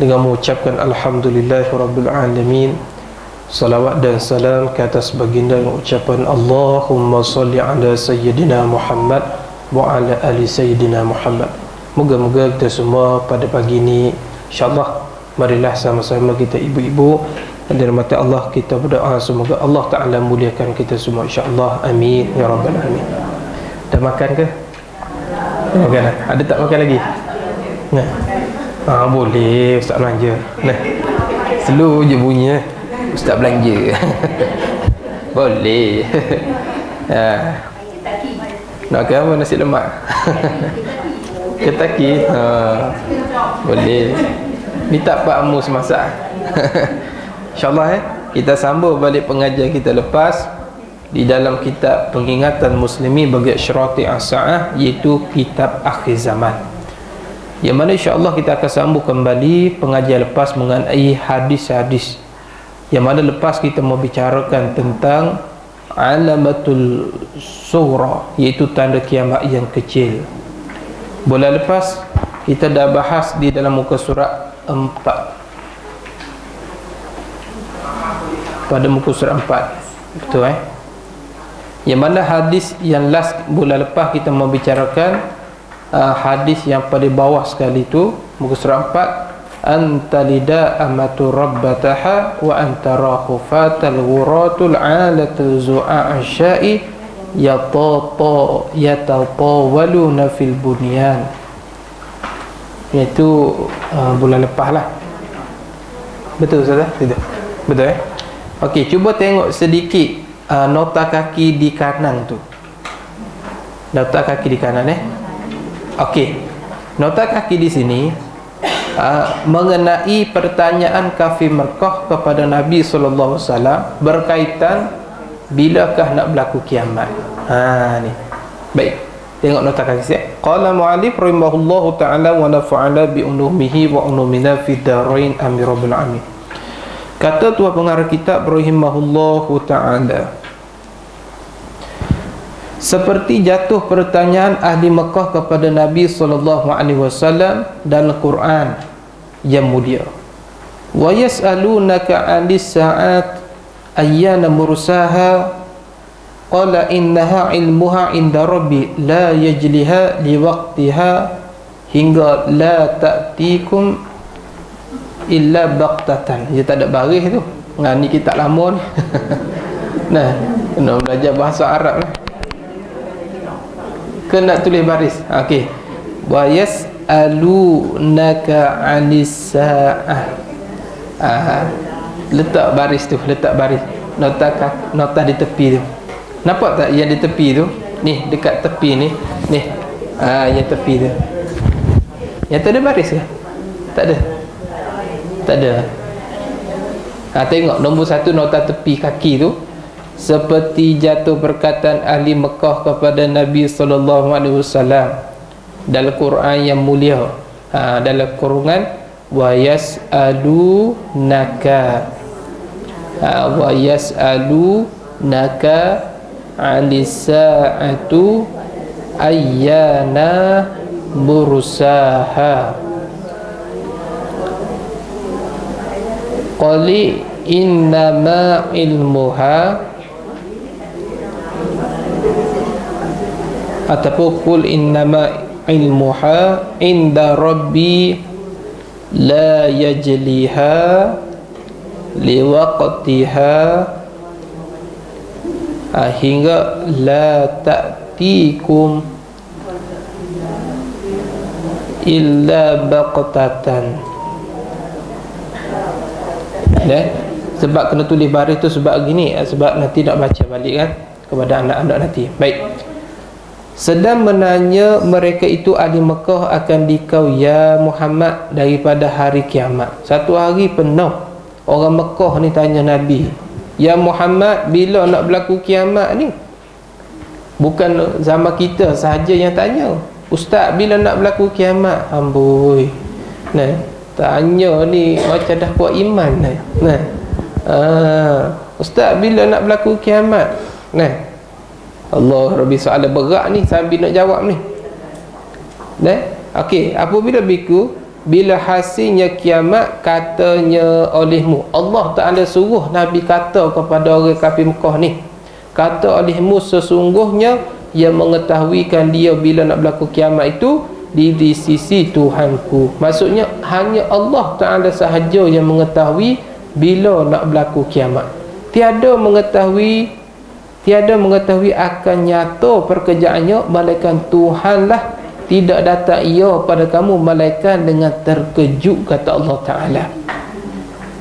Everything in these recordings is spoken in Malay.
dengan mengucapkan Alhamdulillahirabbil alamin. Salawat dan salam ke atas baginda dengan ucapan Allahumma salli ala Sayyidina Muhammad wa ala ali Sayyidina Muhammad. Moga-moga kita semua pada pagi ini, insyaAllah, marilah sama-sama kita ibu-ibu dan dirahmati Allah, kita berdoa semoga Allah Ta'ala muliakan kita semua, insyaAllah. Amin ya rabbal alamin. Dah makan ke? Makan lah. Ada tak makan lagi? Nah. Boleh Ustaz belanja. Nah. Slow je bunyi Ustaz belanja. Boleh. Nak ke apa, nasi lemak? Ketaki. Boleh. Minta Pak Mus masak. InsyaAllah kita sambung balik pengajian kita lepas di dalam kitab Pengingatan Muslimin bagi Asyrati As-Sa'ah, iaitu kitab Akhir Zaman, yang mana insyaAllah kita akan sambung kembali pengajian lepas mengenai hadis-hadis yang mana lepas kita mau bicarakan tentang alamatul sughra, iaitu tanda kiamat yang kecil. Bulan lepas kita dah bahas di dalam muka surat 4, pada muka surat 4, betul yang mana hadis yang last bulan lepas kita mau bicarakan hadis yang paling bawah sekali tu, muka surat 4, antalida amatu rabbataha wa antarahu fatal ghuratul alatul zu'a'asyai yatatawaluna fil bunyan. Iaitu bulan lepas lah. Betul Ustaz? Tidak? Betul Okey, cuba tengok sedikit nota kaki di kanan tu. Nota kaki di kanan Okey, nota kaki di sini mengenai pertanyaan kafir Mekah kepada Nabi SAW berkaitan bilakah nak berlaku kiamat. Ni. Baik, tengok nota kaki saya. Qala mu'allif rahimahullahu ta'ala wa nafa'ala bi ulumihi wa ulumina fid darain amin rabbil alamin. Kata tuan pengarang kitab rahimahullahu ta'ala, seperti jatuh pertanyaan ahli Mekah kepada Nabi SAW dalam Quran yang mulia, wa yas'alunaka 'anis sa'at ayyana mursaha qala innaha ilmuha inda rabbi la yajliha liwaqtiha hingga la ta'tikum illa baqtatan. Dia tak ada baris tu. Ni kitab lama ni. Nah, kena belajar bahasa Arab lah. Kena tulis baris. Okey. Wa yas'alunaka 'anis sa'ah. Letak baris tu, letak baris. Nota di tepi tu. Nampak tak yang di tepi tu? Ni, dekat tepi ni. Ni. Yang tepi tu. Yang tak ada baris ke? Tak ada. Tak ada. Tengok nombor 1 nota tepi kaki tu. Seperti jatuh perkataan ahli Mekah kepada Nabi SAW dalam Quran yang mulia, dalam kurungan wa yas'alunaka wa yas'alunaka 'anis sa'atu ayyana mursaha qali innama ilmuha ataupun qul innama ilmuha inda rabbi la yajliha liwaqtiha hingga la ta'tikum illa baqtatan. Sebab kena tulis baris tu sebab gini, sebab nanti nak baca balik kan kepada anak-anak nanti. Baik. Sedang menanya mereka itu ahli Mekah akan dikau ya Muhammad daripada hari kiamat. Satu hari penuh orang Mekah ni tanya Nabi, ya Muhammad, bila nak berlaku kiamat ni? Bukan zaman kita sahaja yang tanya, Ustaz, bila nak berlaku kiamat? Amboi. Tanya ni macam dah kuat iman Ustaz, bila nak berlaku kiamat? Allah Rabbi, soalan berat ni sambil nak jawab ni. Okey, apabila biku bila hasilnya kiamat katanya olehmu. Allah Ta'ala suruh Nabi kata kepada orang kafir Mekah ni, kata olehmu sesungguhnya yang mengetahuikan dia bila nak berlaku kiamat itu di sisi Tuhanku. Maksudnya hanya Allah Ta'ala sahaja yang mengetahui bila nak berlaku kiamat. Tiada mengetahui akan nyata perkerjaannya malaikat Tuhanlah. Tidak datang ia pada kamu malaikat dengan terkejut, kata Allah Ta'ala.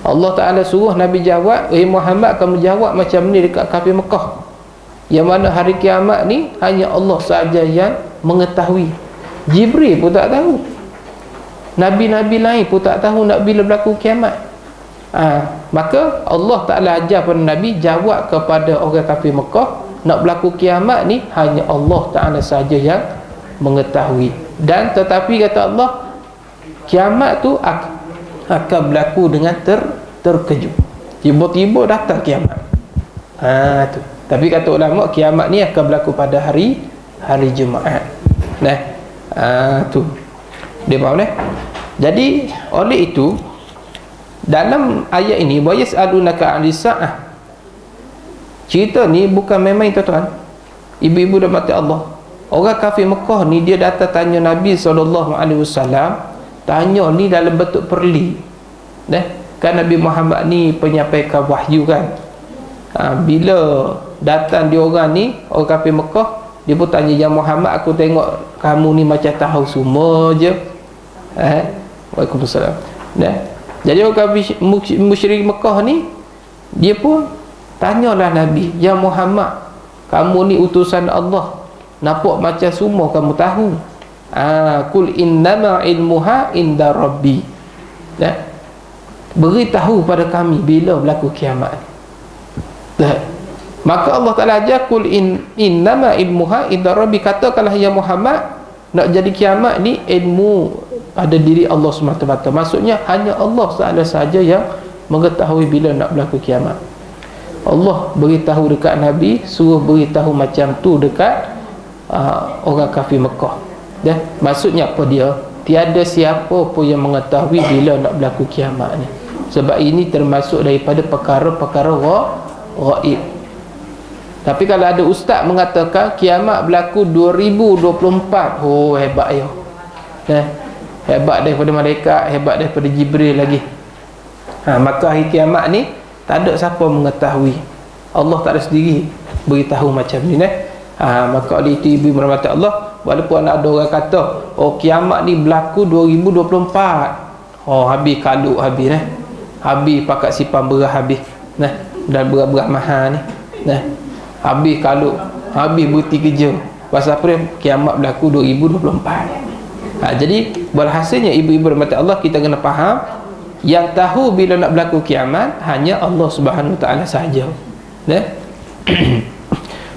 Allah Ta'ala suruh Nabi jawab, Muhammad kamu jawab macam ni dekat kafir Mekah, yang mana hari kiamat ni hanya Allah sahaja yang mengetahui. Jibril pun tak tahu, Nabi-Nabi lain pun tak tahu nak bila berlaku kiamat. Maka Allah Ta'ala ajar pada Nabi jawab kepada orang kafir Mekah, nak berlaku kiamat ni hanya Allah Ta'ala sahaja yang mengetahui. Dan tetapi kata Allah, kiamat tu akan berlaku dengan terkejut. Tiba-tiba datang kiamat. Tu. Tapi kata ulama, kiamat ni akan berlaku pada hari Jumaat. Tu. Dia faham dah? Jadi oleh itu dalam ayat ini, wa yas'alunaka 'anis sa'ah, cerita ni bukan main-main tuan-tuan, ibu-ibu dan mati Allah. Orang kafir Mekah ni dia datang tanya Nabi SAW, tanya ni dalam bentuk perli. Kan Nabi Muhammad ni penyampaikan wahyu kan. Bila datang dia orang ni, orang kafir Mekah, dia pun tanya, ya Muhammad, aku tengok kamu ni macam tahu semua je. Waalaikumsalam. Jadi orang kafir musyrik Mekah ni, dia pun tanyalah Nabi, ya Muhammad, kamu ni utusan Allah, nampak macam semua kamu tahu. Kul innama ilmuha inda rabbi. Beritahu pada kami bila berlaku kiamat. Maka Allah Ta'ala ajar, kul innama ilmuha inda rabbi, katakanlah ya Muhammad, nak jadi kiamat ni ilmu ada diri Allah semata-mata. Maksudnya hanya Allah Ta'ala sahaja yang mengetahui bila nak berlaku kiamat. Allah beritahu dekat Nabi, suruh beritahu macam tu dekat orang kafir Mekah. Maksudnya apa dia? Tiada siapa pun yang mengetahui bila nak berlaku kiamat ni. Sebab ini termasuk daripada perkara-perkara ghaib. Tapi kalau ada ustaz mengatakan kiamat berlaku 2024, oh hebat ya. Hebat daripada malaikat, hebat daripada Jibril lagi. Maka hari kiamat ni tak ada siapa mengetahui. Allah tak ada sendiri beritahu macam ni. Maka oleh itu ibu merahmati Allah, walaupun ada orang kata kiamat ni berlaku 2024, habis kalut habis habis pakat simpan beras habis dan beras mahal ni habis kalut, habis bukti kerja. Pasal apa dia? Kiamat berlaku 2024. Jadi berhasilnya ibu-ibu merahmati Allah, kita kena faham yang tahu bila nak berlaku kiamat hanya Allah Subhanahu Wa Taala sahaja.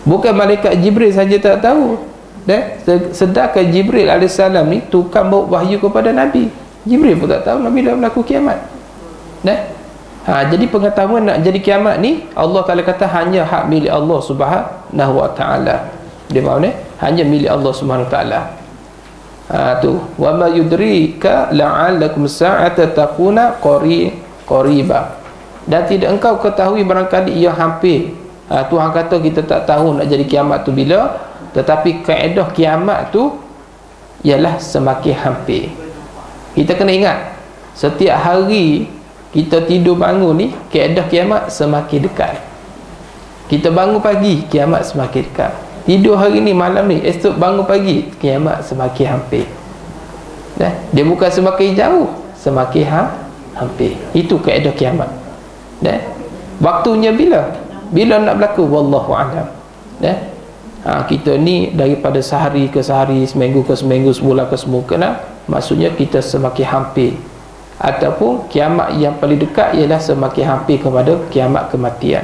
Bukan malaikat Jibril saja tak tahu. Sedangkan Jibril AS ni tukang bawa wahyu kepada Nabi. Jibril pun tak tahu Nabi dah berlaku kiamat. Jadi pengetahuan nak jadi kiamat ni Allah Ta'ala kata hanya hak milik Allah Subhanahu Wa Ta'ala. Dia faham ni? Hanya milik Allah Subhanahu Wa Ta'ala. Tu wa ma yudrika la'allakum sa'ata takuna qariba. Dan tidak engkau ketahui barangkali ia hampir. Tuhan kata kita tak tahu nak jadi kiamat tu bila, tetapi kaedah kiamat tu ialah semakin hampir. Kita kena ingat, setiap hari kita tidur bangun ni, kaedah kiamat semakin dekat. Kita bangun pagi, kiamat semakin dekat. Tidur hari ni, malam ni, esok bangun pagi, kiamat semakin hampir. Dia bukan semakin jauh, semakin hampir. Itu kaedah kiamat. Waktunya bila? Bila nak berlaku? Wallahu a'lam. Kita ni daripada sehari ke sehari, seminggu ke seminggu, sebulan ke sebulan, maksudnya kita semakin hampir. Ataupun kiamat yang paling dekat ialah semakin hampir kepada kiamat kematian.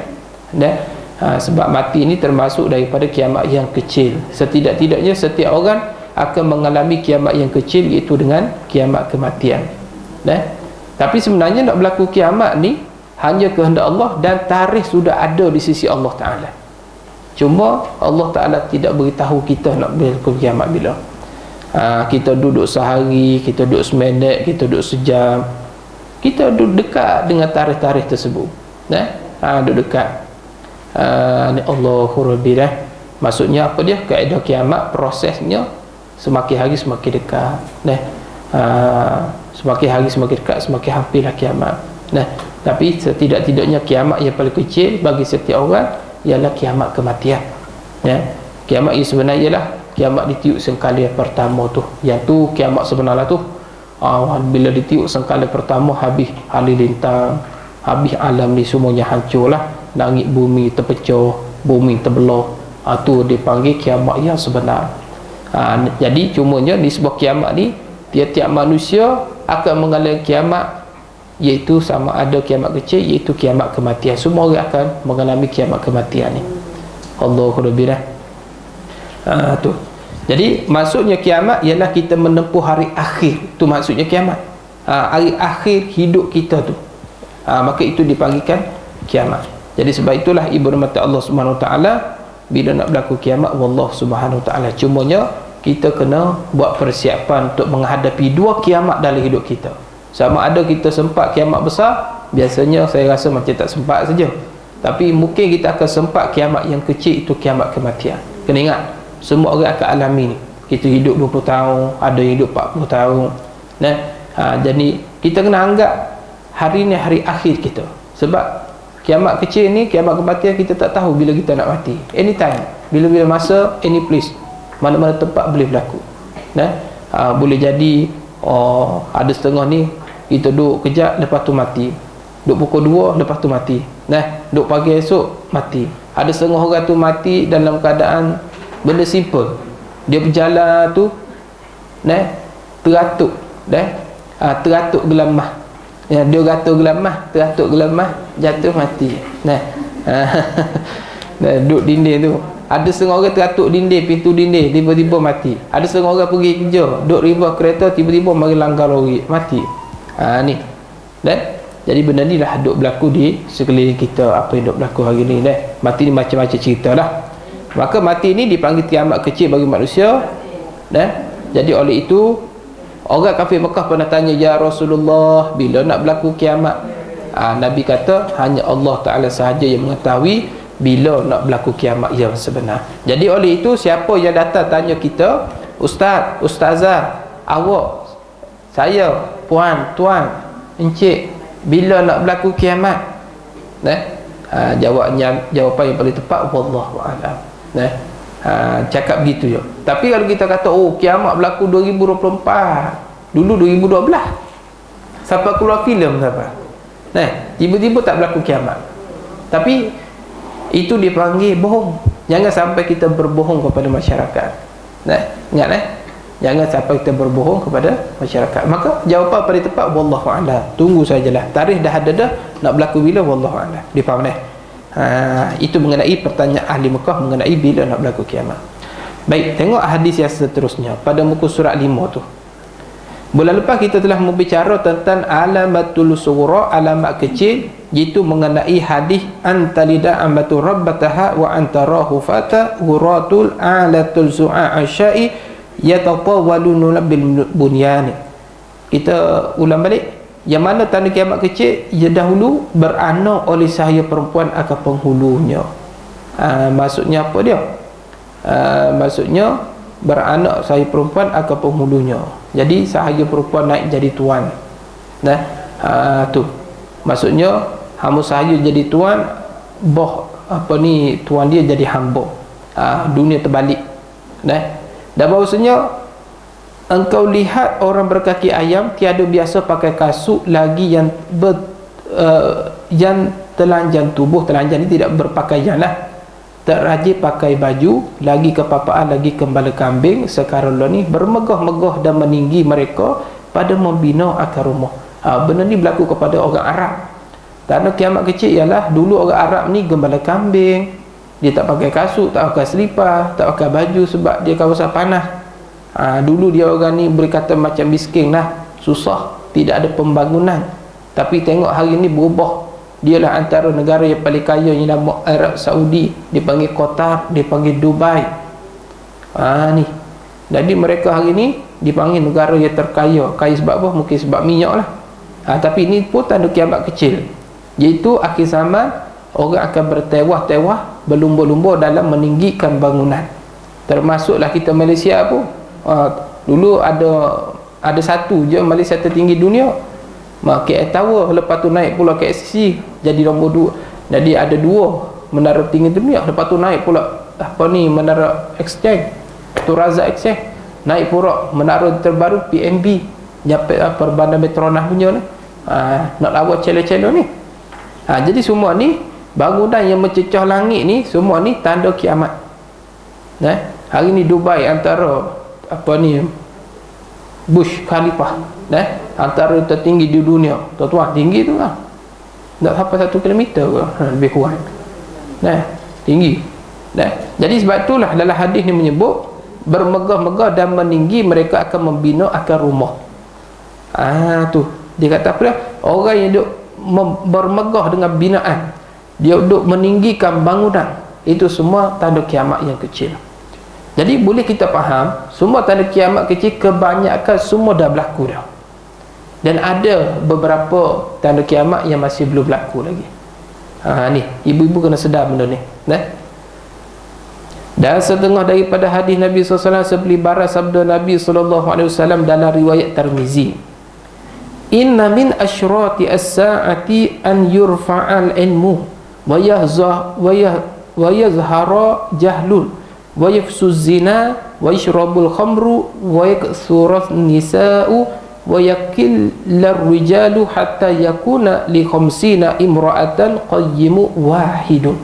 Sebab mati ni termasuk daripada kiamat yang kecil. Setidak-tidaknya setiap orang akan mengalami kiamat yang kecil, iaitu dengan kiamat kematian. Tapi sebenarnya nak berlaku kiamat ni hanya kehendak Allah, dan tarikh sudah ada di sisi Allah Ta'ala. Cuma Allah Ta'ala tidak beritahu kita nak berlaku kiamat bila. Kita duduk sehari, kita duduk seminit, kita duduk sejam, kita duduk dekat dengan tarikh-tarikh tersebut. Duduk dekat. Ni Allahu Rabbi dah. Maksudnya apa dia? Kaedah kiamat, prosesnya semakin hari semakin dekat. Semakin hari semakin dekat, semakin hampirlah kiamat. Tapi setidak-tidaknya kiamat yang paling kecil bagi setiap orang ialah kiamat kematian. Kiamat yang sebenarnya ialah kiamat ditiup sengkala pertama tu. Yang tu kiamat sebenarnya tu. Bila ditiup sengkala pertama, habis halilintar, habis alam ni semuanya hancurlah. Langit bumi terpecah, bumi terbelah. Tu dipanggil kiamat yang sebenar. Jadi cumanya di sebuah kiamat ni, tiap-tiap manusia akan mengalami kiamat, iaitu sama ada kiamat kecil, iaitu kiamat kematian. Semua orang akan mengalami kiamat kematian ni. Allahu Rabbi dah. Tu. Jadi maksudnya kiamat ialah kita menempuh hari akhir. Tu maksudnya kiamat. Hari akhir hidup kita tu. Maka itu dipanggilkan kiamat. Jadi sebab itulah ibu mata Allah Subhanahu Wa Taala bila nak berlaku kiamat, wallahu Subhanahu Wa Taala. Cumanya kita kena buat persiapan untuk menghadapi dua kiamat dalam hidup kita. Sama ada kita sempat kiamat besar, biasanya saya rasa macam tak sempat saja. Tapi mungkin kita akan sempat kiamat yang kecil, itu kiamat kematian. Kena ingat, semua orang akan alami ni. Kita hidup 20 tahun, ada yang hidup 40 tahun. Jadi kita kena anggap hari ni hari akhir kita. Sebab kiamat kecil ni, kiamat kematian, kita tak tahu bila kita nak mati. Anytime, bila-bila masa, any place, mana-mana tempat boleh berlaku. Boleh jadi ada setengah ni kita duduk kejap, lepas tu mati. Duduk pukul 2, lepas tu mati. Duduk pagi esok, mati. Ada setengah orang tu mati dalam keadaan benda simple. Dia berjalan tu teratuk, teratuk gelamah. Dia gatul gelamah, teratuk gelamah, jatuh mati. Duduk dinding tu. Ada setengah orang teratuk dinding, pintu dinding, tiba-tiba mati. Ada setengah orang pergi kerja, duduk riba kereta, tiba-tiba mari langgar lori, mati. Ni. Jadi benda ni lah duk berlaku di sekeliling kita. Apa yang duk berlaku hari ni mati ni macam-macam cerita lah. Maka mati ni dipanggil kiamat kecil bagi manusia. Jadi oleh itu orang kafir Mekah pernah tanya, ya Rasulullah, bila nak berlaku kiamat? Nabi kata hanya Allah Ta'ala sahaja yang mengetahui bila nak berlaku kiamat yang sebenar. Jadi oleh itu siapa yang datang tanya kita, ustaz, ustazah, awak, saya, puan, tuan, encik, bila nak berlaku kiamat? Jawapan yang paling tepat, wallahu a'lam. Cakap begitu je. Tapi kalau kita kata kiamat berlaku 2024, dulu 2012 sampai keluar filem apa, tiba-tiba tak berlaku kiamat. Tapi itu dipanggil bohong. Jangan sampai kita berbohong kepada masyarakat. Ingat jangan sampai kita berbohong kepada masyarakat. Maka jawapan paling tepat, wallahu a'lam. Tunggu sajalah, tarikh dah ada dah, nak berlaku bila, wallahu a'lam. Difaham itu mengenai pertanyaan ahli Mekah mengenai bila nak berlaku kiamat. Baik, tengok hadis yang seterusnya pada muka surat 5 tu. Bulan lepas kita telah membicara tentang alamatul sughra, alamat kecil, iaitu mengenai hadis antalida amatu rabbataha wa antarahu fata ghuratul alatul su'a asyai yatatawaluna bil bunyan. Kita ulang balik, yang mana tanda kiamat kecil ia dahulu beranak oleh sahaya perempuan akan penghulunya. Maksudnya apa dia? Maksudnya beranak sahaya perempuan akan penghulunya. Jadi sahaya perempuan naik jadi tuan. Tu maksudnya hamba sahaya jadi tuan, tuan dia jadi hamba. Dunia terbalik. Dan bahawasanya engkau lihat orang berkaki ayam tiada biasa pakai kasut lagi yang yang telanjang tubuh. Telanjang ni tidak berpakaian lah, tak rajin pakai baju, lagi kepapaan, lagi kembala kambing. Sekarang ni bermegah-megah dan meninggi mereka pada membina akar rumah. Benda ni berlaku kepada orang Arab. Tanda kiamat kecil ialah dulu orang Arab ni gembala kambing, dia tak pakai kasut, tak pakai selipar, tak pakai baju sebab dia kawasan panas. Dulu dia orang ni berkata macam miskin lah, susah, tidak ada pembangunan. Tapi tengok hari ni berubah. Dialah antara negara yang paling kaya, yang nama Arab Saudi, dipanggil Qatar, dipanggil Dubai. Ni Jadi mereka hari ni dipanggil negara yang terkaya. Kaya sebab apa? Mungkin sebab minyak lah. Tapi ini pun tanda kiamat kecil, iaitu akhir zaman orang akan bertewah-tewah, berlumba-lumba dalam meninggikan bangunan. Termasuklah kita Malaysia pun. Dulu ada satu je Malaysia tertinggi dunia, KL Tower. Lepas tu naik pula KLCC jadi nombor 2. Jadi ada 2 menara tinggi dunia. Lepas tu naik pula menara Exchange, Turaza Exchange. Naik pula menara terbaru PMB, Perbandar Petronas punya ni. Nak lawan celo-celo ni. Jadi semua ni bangunan yang mencecah langit ni, semua ni tanda kiamat. Hari ni Dubai antara Burj Khalifah, antara tertinggi di dunia. Tuan-tuan, tinggi tu lah, tak sampai 1 kilometer ke, lebih kurang. Tinggi. Jadi sebab itulah dalam hadis ni menyebut bermegah-megah dan meninggi mereka akan membina akan rumah. Tu dia kata apa dia? Orang yang duk bermegah dengan binaan, dia duk meninggikan bangunan, itu semua tanda kiamat yang kecil. Jadi boleh kita faham semua tanda kiamat kecil kebanyakan semua dah berlaku dah. Dan ada beberapa tanda kiamat yang masih belum berlaku lagi. Ni ibu-ibu kena sedar benda ni. Dan setengah daripada hadis Nabi SAW seperti barat sabda Nabi SAW dalam riwayat Tirmizi, inna min asyrati as-sa'ati an yurfa'al ilmu wa yazhara jahlun wa yafsuz zina wa yashrabul khamru wa yaksurat nisa'u wa yakillar rijalu hatta yakuna li khamsina imra'atan qayyimu wahidun.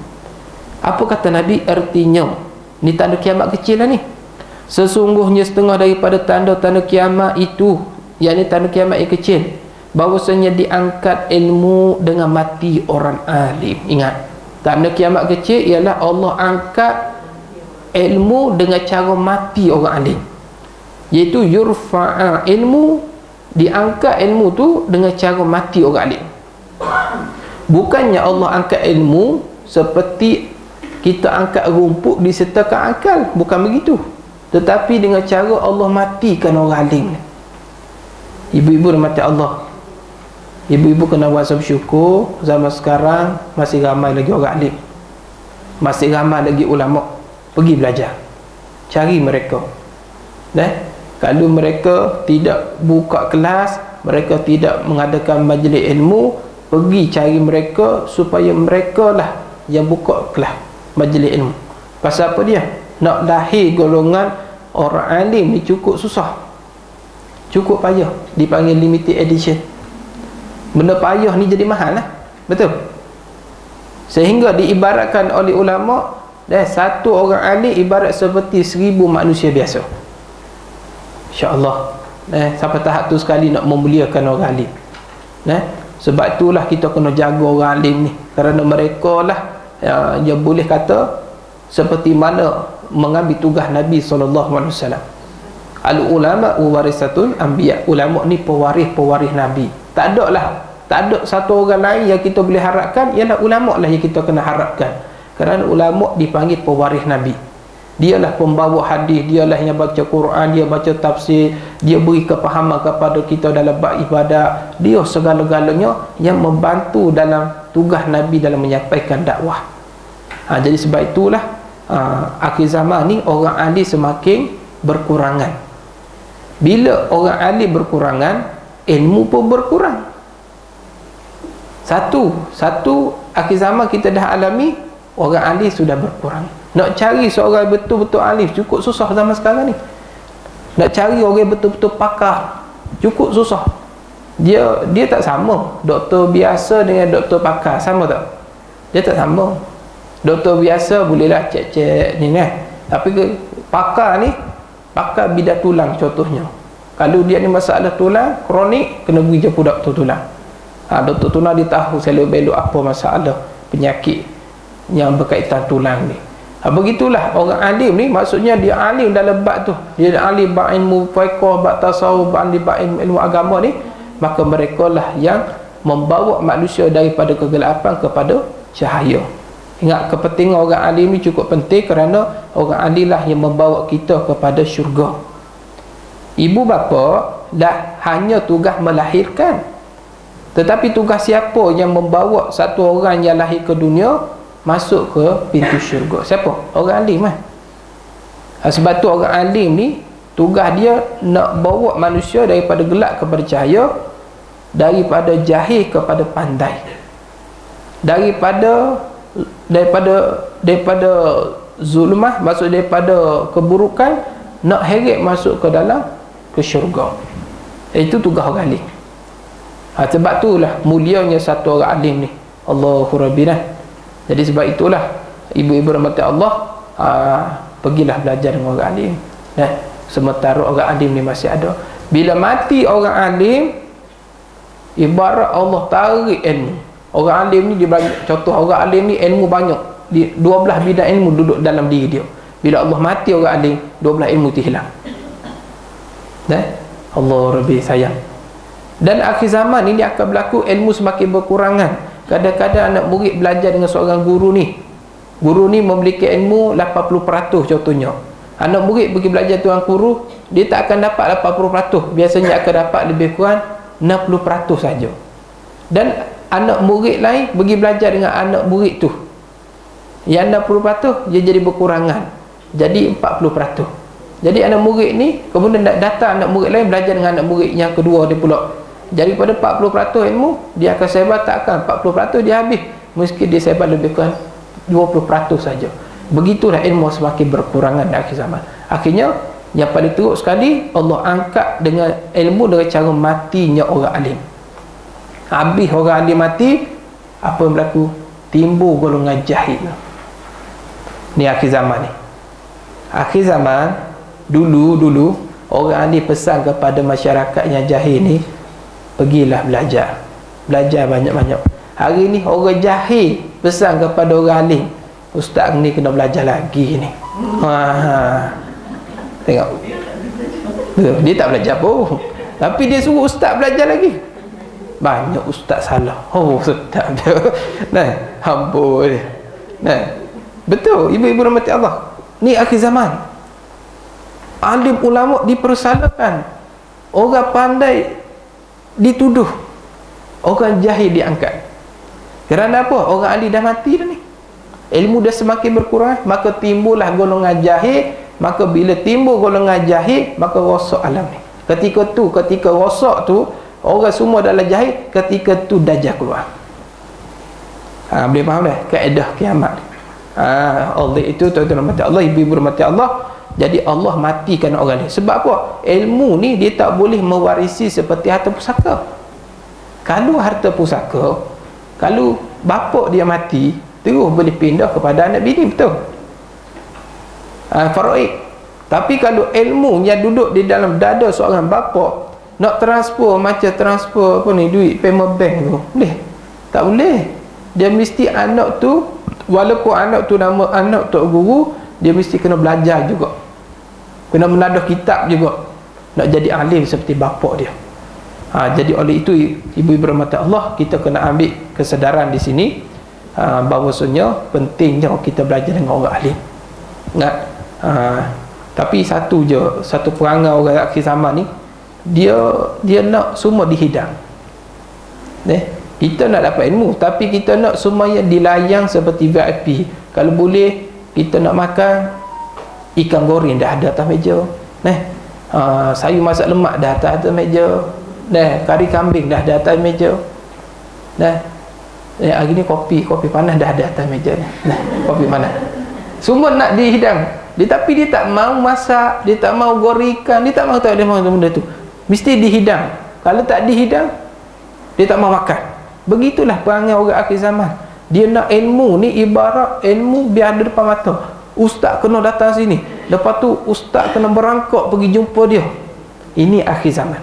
Apa kata Nabi? Artinya ni tanda kiamat kecil lah ni. Sesungguhnya setengah daripada tanda-tanda kiamat itu, yakni tanda kiamat yang kecil, bahawasanya diangkat ilmu dengan mati orang alim. Ingat, tanda kiamat kecil ialah Allah angkat ilmu dengan cara mati orang alim, iaitu yurfa'a ilmu, diangkat ilmu tu dengan cara mati orang alim. Bukannya Allah angkat ilmu seperti kita angkat rumput disertakan akal, bukan begitu. Tetapi dengan cara Allah matikan orang alim. Ibu-ibu dan mati Allah, ibu-ibu kena buat bersyukur, zaman sekarang masih ramai lagi orang alim, masih ramai lagi ulama. Pergi belajar, cari mereka. Kalau mereka tidak buka kelas, mereka tidak mengadakan majlis ilmu, pergi cari mereka supaya mereka lah yang buka kelas majlis ilmu. Pasal apa dia? Nak lahir golongan orang alim ni cukup susah, cukup payah. Dipanggil limited edition. Benda payah ni jadi mahal lah. Betul? Sehingga diibaratkan oleh ulama, satu orang alim ibarat seperti 1000 manusia biasa. InsyaAllah sampai tahap tu sekali nak memuliakan orang alim. Sebab itulah kita kena jaga orang alim ni, kerana mereka lah yang boleh kata seperti mana mengambil tugas Nabi SAW. Al-ulama warisatul anbiya. Ulama ni pewaris Nabi. Tak ada satu orang lain yang kita boleh harapkan, ialah ulama lah yang kita kena harapkan. Kerana ulama dipanggil pewaris Nabi. Dialah pembawa hadis, dialah yang baca Quran, dia baca tafsir, dia beri kepahaman kepada kita dalam bab ibadat. Dia segala-galanya yang membantu dalam tugas Nabi dalam menyampaikan dakwah. Jadi sebab itulah akhir zaman ni orang alim semakin berkurangan. Bila orang alim berkurangan, ilmu pun berkurang. Satu akhir zaman kita dah alami, orang alim sudah berkurang. Nak cari seorang betul-betul alim cukup susah zaman sekarang ni. Nak cari orang betul-betul pakar cukup susah. Dia tak sama doktor biasa dengan doktor pakar, sama tak? Dia tak sama. Doktor biasa bolehlah cek-cek ni kan, tapi pakar ni, pakar bidah tulang contohnya. Kalau dia ni masalah tulang kronik, kena pergi jumpa doktor tulang. Doktor tulang dia tahu selok-belok apa masalah penyakit yang berkaitan tulang ni. Begitulah orang alim ni, maksudnya dia alim dalam bab tu, dia alim bab ilmu fiqh, bab tasawuf, bab ilmu agama ni, maka mereka lah yang membawa manusia daripada kegelapan kepada cahaya. Ingat, kepentingan orang alim ni cukup penting, kerana orang alim lah yang membawa kita kepada syurga. Ibu bapa dah hanya tugas melahirkan, tetapi tugas siapa yang membawa satu orang yang lahir ke dunia masuk ke pintu syurga? Siapa? Orang alim lah. Sebab tu orang alim ni tugas dia nak bawa manusia daripada gelap kepada cahaya, daripada jahil kepada pandai, daripada zulmah, maksud daripada keburukan, nak heret masuk ke dalam ke syurga. Itu tugas orang alim. Sebab itulah mulianya satu orang alim ni. Allahu Rabbina. Jadi sebab itulah ibu-ibu rahmati Allah, pergilah belajar dengan orang alim. Sementara orang alim ni masih ada. Bila mati orang alim, ibarat Allah tarik ilmu. Orang alim ni dia bagi contoh, orang alim ni ilmu banyak. 12 bidang ilmu duduk dalam diri dia. Bila Allah mati orang alim, 12 ilmu tu hilang. Allah Rabbi sayang. Dan akhir zaman ini akan berlaku, ilmu semakin berkurangan. Kadang-kadang anak murid belajar dengan seorang guru ni. Guru ni memiliki ilmu 80% contohnya. Anak murid pergi belajar tuan guru, dia tak akan dapat 80%. Biasanya akan dapat lebih kurang 60% saja. Dan anak murid lain pergi belajar dengan anak murid tu, yang 60% dia jadi berkurangan, jadi 40%. Jadi anak murid ni kemudian datang anak murid lain belajar dengan anak murid yang kedua dia pula. Jadi pada 40% ilmu dia akan sebar, takkan 40% dia habis, mesti dia sebar lebih kurang 20% saja. Begitulah ilmu semakin berkurangan di akhir zaman. Akhirnya yang paling teruk sekali, Allah angkat dengan ilmu dengan cara matinya orang alim. Habis orang alim mati, apa yang berlaku? Timbul golongan jahil. Ni akhir zaman ni. Akhir zaman, dulu orang alim pesan kepada masyarakat yang jahil ni, pergilah belajar banyak-banyak. Hari ni orang jahil pesan kepada orang alim, ustaz ni kena belajar lagi ni. Tengok, dia tak belajar pun, tapi dia suruh ustaz belajar lagi. Banyak ustaz salah. Ustaz dia hamba dia. Betul ibu-ibu rahmati Allah. Ni akhir zaman. Alim ulama dipersalahkan, orang pandai dituduh, orang jahil diangkat. Kerana apa? Orang alim dah mati dah ni, ilmu dah semakin berkurang, maka timbullah golongan jahil. Maka bila timbul golongan jahil, maka rosak alam ni. Ketika rosak tu, orang semua dalam jahil, ketika tu dajjal keluar. Boleh faham dah kaedah kiamat. Allah itu tuan-tuan rahmati Allah, ibu-ibu rahmati Allah. Jadi Allah matikan orang ni. Sebab apa? Ilmu ni dia tak boleh mewarisi seperti harta pusaka. Kalau harta pusaka, kalau bapa dia mati, terus boleh pindah kepada anak bini, betul? Faraid. Tapi kalau ilmu yang duduk di dalam dada seorang bapa, nak transfer macam transfer apa ni, duit payment bank tu, boleh? Tak boleh. Dia mesti anak tu, walaupun anak tu nama anak tok guru, dia mesti kena belajar juga, kena menadah kitab juga, nak jadi alim seperti bapa dia. Jadi oleh itu ibu-ibu rahmati Allah, kita kena ambil kesedaran di sini, bahawasanya pentingnya kita belajar dengan orang alim. Tapi satu perangai orang akhir zaman ni, dia nak semua dihidang. Kita nak dapat ilmu, tapi kita nak semua yang dilayang seperti VIP. Kalau boleh, kita nak makan ikan goreng dah ada atas meja, sayur masak lemak dah atas meja, kari kambing dah ada atas meja, hari ni kopi panas dah ada atas meja, kopi panas. Semua nak dihidang. Tapi dia tak mau masak, dia tak mau goreng ikan, dia tak mau, tahu dia mau benda tu. Mesti dihidang. Kalau tak dihidang, dia tak mau makan. Begitulah perangai orang akhir zaman. Dia nak ilmu ni ibarat ilmu biar ada depan mata. Ustaz kena datang sini, lepas tu ustaz kena berangkak pergi jumpa dia. Ini akhir zaman.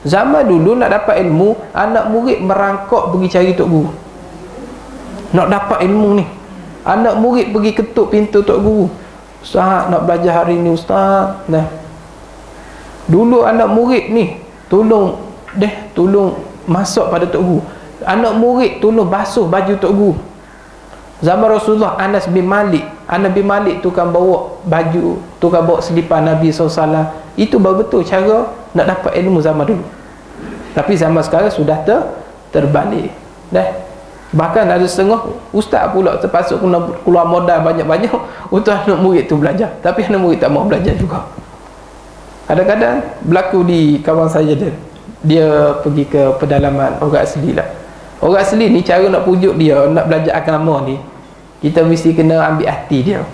Zaman dulu nak dapat ilmu, anak murid merangkak pergi cari tok guru. Nak dapat ilmu ni, anak murid pergi ketuk pintu tok guru. Ustaz nak belajar hari ni ustaz. Dulu anak murid ni tolong masak pada tok guru. Anak murid tolong basuh baju tok guru. Zaman Rasulullah, Anas bin Malik tukang bawa baju, tukang bawa selipar Nabi SAW. Itu baru betul cara nak dapat ilmu zaman dulu. Tapi zaman sekarang sudah terbalik dah. Bahkan ada setengah ustaz pula terpaksa kena keluar modal banyak-banyak untuk anak murid tu belajar, tapi anak murid tak mau belajar juga. Kadang-kadang berlaku di kawan saya, dia pergi ke pedalaman orang asli lah. Orang asli ni cara nak pujuk dia nak belajar agama ni, kita mesti kena ambil hati dia.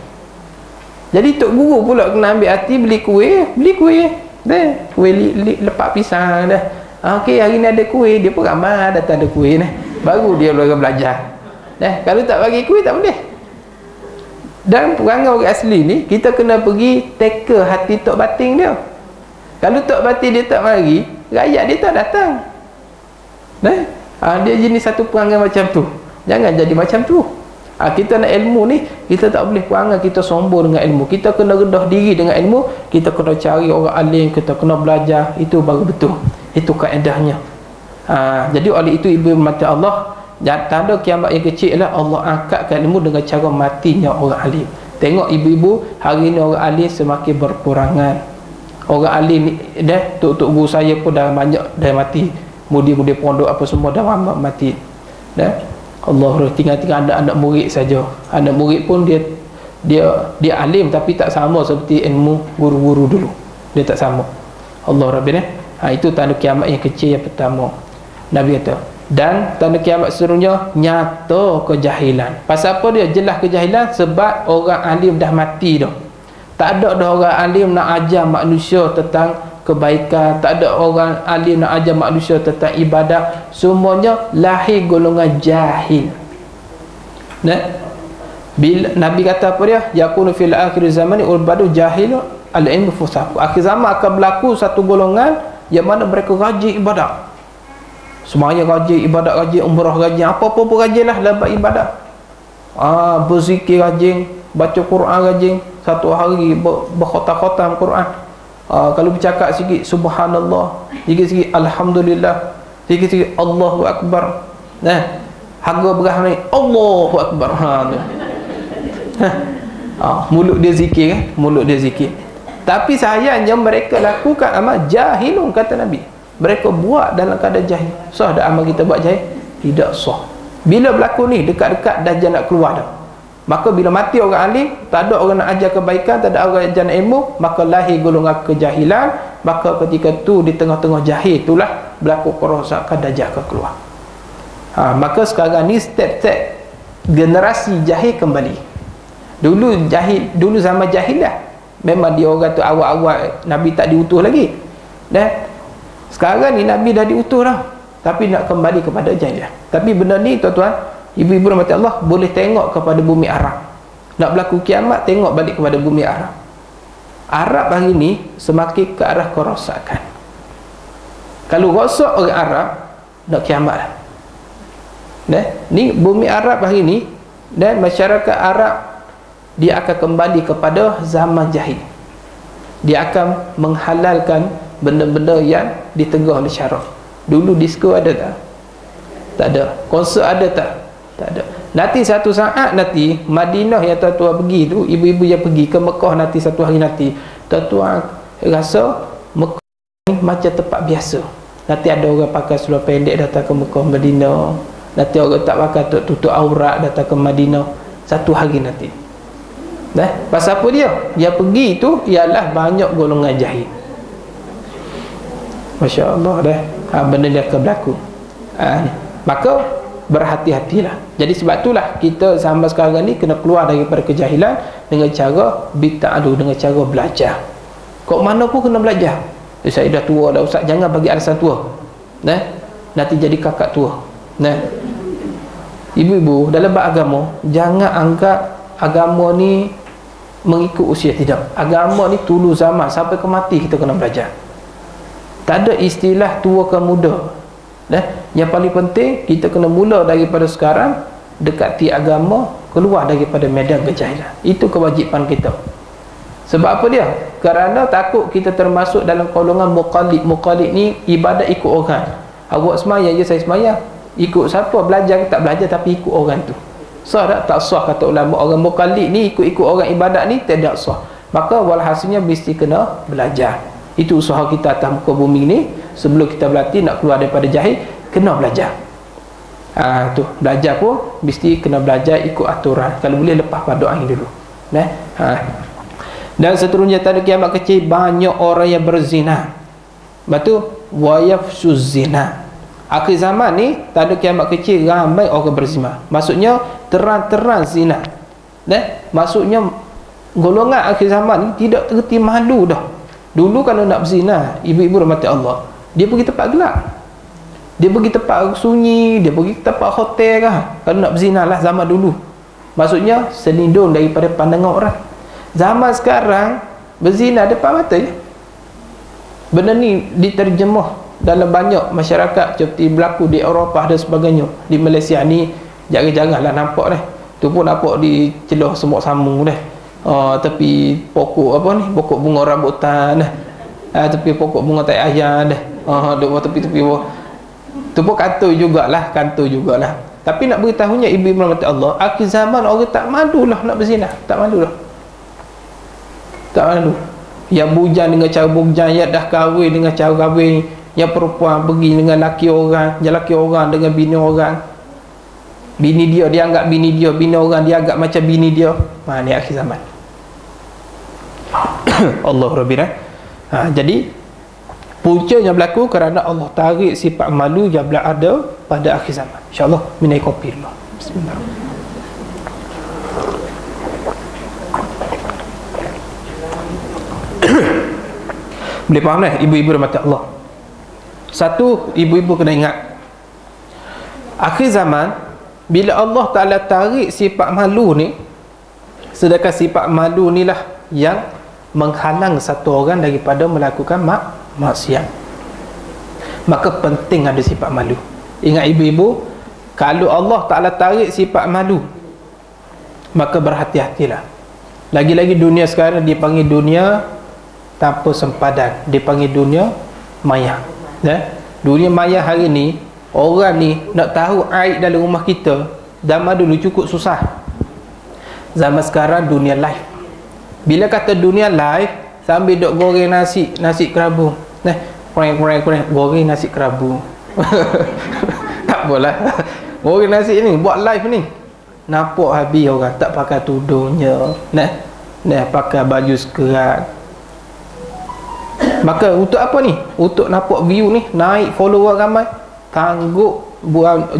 Jadi tok guru pula kena ambil hati, beli kuih dah, kuih lepak pisang dah. Okey, hari ni ada kuih, dia pun ramai datang ada kuih ni, baru dia belajar dah. Kalau tak bagi kuih tak boleh. Dan perangai orang asli ni, kita kena pergi teka hati tok batin dia. Kalau tok batin dia tak mari, rakyat dia tak datang dah. Dia jenis satu perangai macam tu. Jangan jadi macam tu. Kita nak ilmu ni, kita tak boleh perangai kita sombong dengan ilmu. Kita kena rendah diri dengan ilmu. Kita kena cari orang alim, kita kena belajar. Itu baru betul. Itu kaedahnya. Jadi oleh itu ibu mati Allah, tanda kiamat yang kecil ialah Allah angkatkan ilmu dengan cara matinya orang alim. Tengok ibu-ibu hari ni orang alim semakin berkurangan. Orang alim ni dah, tok guru saya pun dah banyak dah mati. Mudi-mudi pondok apa semua dah mati dah. Allah, tinggal anak murid saja. Anak murid pun dia alim tapi tak sama seperti ilmu guru-guru dulu. Dia tak sama. Allah Rabbina. Itu tanda kiamat yang kecil yang pertama. Nabi kata. Dan tanda kiamat seterusnya, nyata kejahilan. Pasal apa dia jelas kejahilan? Sebab orang alim dah mati dah. Tak ada dah orang alim nak ajar manusia tentang kebaikan, tak ada orang alim nak ajar manusia tentang ibadat. Semuanya lahir golongan jahil. Bila Nabi kata apa dia? Yakunu fil akhir zamani ulbadu jahil al-ilmu fusaku. Akhir zaman akan berlaku satu golongan yang mana mereka rajin ibadat. Semuanya rajin ibadat, rajin umrah, rajin apa-apa pun rajinlah dalam ibadat. Berzikir rajin, baca Quran rajin, satu hari berkhotam-khotam Quran. Kalau bercakap sikit subhanallah, sikit-sikit alhamdulillah, sikit-sikit Allahu akbar. Harga beras ni Allahu akbar. Mulut dia zikir kan? Mulut dia zikir. Tapi sayangnya mereka lakukan amal jahilun, kata Nabi. Mereka buat dalam keadaan jahil. Sah dah amal kita buat jahil? Tidak sah. Bila berlaku ni dekat-dekat dajjal nak keluar dah. Maka bila mati orang alim, tak ada orang nak ajar kebaikan, tak ada orang ajar ilmu, maka lahir golongan kejahilan. Maka ketika tu di tengah-tengah jahil itulah berlaku kerosakan dajjal akan keluar. Maka sekarang ni step-step generasi jahil kembali. Dulu jahil, dulu zaman jahil dah. Memang dia orang tu awal-awal Nabi tak diutus lagi. Sekarang ni Nabi dah diutus dah. Tapi nak kembali kepada jahil. Tapi benda ni tuan-tuan, ibu-ibu rahmati Allah, boleh tengok kepada bumi Arab. Nak berlaku kiamat, tengok balik kepada bumi Arab. Arab hari ni semakin ke arah kerosakan. Kalau rosak orang Arab, nak kiamat lah. Ni bumi Arab hari ni, dan masyarakat Arab dia akan kembali kepada zaman jahil. Dia akan menghalalkan benda-benda yang ditegah oleh syarak. Dulu disko ada tak? Tak ada. Konsert ada tak? Tak ada. Nanti satu saat nanti Madinah yang tuan-tuan pergi tu, ibu-ibu yang pergi ke Mekah nanti satu hari nanti, tuan-tuan rasa Mekah ni macam tempat biasa. Nanti ada orang pakai seluar pendek datang ke Mekah Madinah. Nanti orang tak pakai tutup aurat datang ke Madinah. Satu hari nanti. Pasal apa dia? Yang pergi tu ialah banyak golongan jahil. Masya Allah dah. Benda dia akan berlaku. Maka berhati-hatilah. Jadi sebab itulah kita sampai sekarang ni kena keluar daripada kejahilan dengan cara bita'adu, dengan cara belajar. Kok mana pun kena belajar. Saya dah tua dah ustaz, jangan bagi alasan tua. Nanti jadi kakak tua. Ibu-ibu dalam beragama, jangan anggap agama ni mengikut usia. Tidak. Agama ni tulu zaman sampai ke mati kita kena belajar. Tak ada istilah tua ke muda. Yang paling penting kita kena mula daripada sekarang, dekati agama, keluar daripada medan kejahilan. Itu kewajipan kita. Sebab apa dia? Kerana takut kita termasuk dalam golongan muqallid. Muqallid ni ibadat ikut orang. Awak sembahyang je saya sembahyang. Ikut siapa? Belajar ke tak belajar tapi ikut orang tu. Sah tak? Tak sah kata ulama. Orang muqallid ni ikut-ikut orang ibadat ni tidak sah. Maka walhasilnya mesti kena belajar. Itu usaha kita atas muka bumi ni. Sebelum kita berlatih nak keluar daripada jahil, kena belajar. Tu belajar pun mesti kena belajar ikut aturan. Kalau boleh lepas pada angin dulu. Dan seterusnya tanda kiamat kecil, banyak orang yang berzina. Batu wa yafshuz zina. Akhir zaman ni tanda kiamat kecil, ramai orang berzina. Maksudnya terang-terang zina. Maksudnya golongan akhir zaman ni tidak terti malu dah. Dulu kalau nak berzina, ibu-ibu rahmati Allah, dia pergi tempat gelap, dia pergi tempat sunyi, dia pergi tempat hotel kah, kalau nak berzina lah zaman dulu. Maksudnya selindung daripada pandangan orang. Zaman sekarang berzina depan mata je. Benda ni diterjemah dalam banyak masyarakat seperti berlaku di Eropah dan sebagainya. Di Malaysia ni jarang-jaranglah nampak dah. Tu pun nampak di celah semut sambung dah. Tepi pokok apa ni, pokok bunga rambutan dah. Tepi pokok bunga tai ayam dah. Duk tepi-tepi bawah. Tu pun kantor jugalah. Tapi nak beritahunya ibu-ibu rahmati Allah, akhir zaman orang tak malu lah nak berzina. Tak malu lah. Tak malu. Yang bujang dengan cara bujang, yang dah kahwin dengan cara kahwin, yang perempuan pergi dengan laki orang, yang laki orang dengan bini orang. Bini dia anggap bini dia, bini orang dia anggap macam bini dia. Ni akhir zaman. Allah Rabbina. Jadi puncanya berlaku kerana Allah tarik sifat malu yang berada pada akhir zaman. InsyaAllah minai kopi dulu. Bismillah. Boleh faham dah ibu-ibu rahmati Allah. Satu, ibu-ibu kena ingat, akhir zaman bila Allah Ta'ala tarik sifat malu ni, sedangkan sifat malu ni lah yang menghalang satu orang daripada melakukan maksiat, maka penting ada sifat malu. Ingat ibu-ibu, kalau Allah Ta'ala tarik sifat malu, maka berhati-hatilah. Lagi-lagi dunia sekarang dipanggil dunia tanpa sempadan, dipanggil dunia maya. Dunia maya hari ni, orang ni nak tahu aib dalam rumah kita, zaman dulu cukup susah. Zaman sekarang dunia live. Bila kata dunia live, sambil duk goreng nasi kerabu, kurang goreng nasi kerabu. Tak apalah, goreng nasi ni buat live ni, nampak habis orang tak pakai tudungnya, pakai baju sekerat. Maka untuk apa ni? Untuk nampak view ni, naik follower ramai, tangguk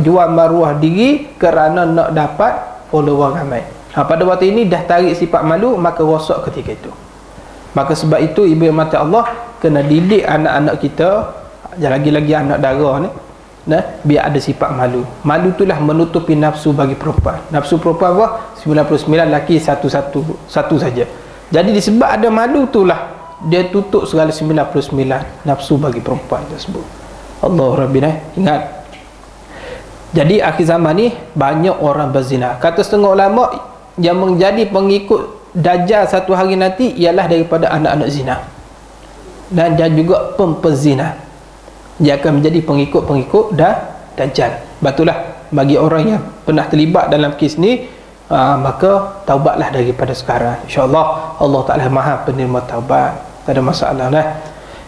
jual maruah diri kerana nak dapat follower ramai. Pada waktu ini dah tarik sifat malu, maka rosak ketika itu. Maka sebab itu ibu yang mati Allah kena didik anak-anak kita, lagi-lagi anak dara ni, biar ada sifat malu. Malu itulah menutupi nafsu bagi perempuan. Nafsu perempuan apa? 99, laki satu saja. Jadi disebab ada malu itulah dia tutup segala 99 nafsu bagi perempuan tersebut. Allah Rabbina. Ingat, jadi akhir zaman ni banyak orang berzina. Kata setengah ulama, yang menjadi pengikut Dajjal satu hari nanti ialah daripada anak-anak zina, dan dia juga pempezina. Dia akan menjadi pengikut Dajjal. Batulah bagi orang yang pernah terlibat dalam kes ni, maka taubatlah daripada sekarang. InsyaAllah Allah Ta'ala maha penerima taubat, tak ada masalah lah.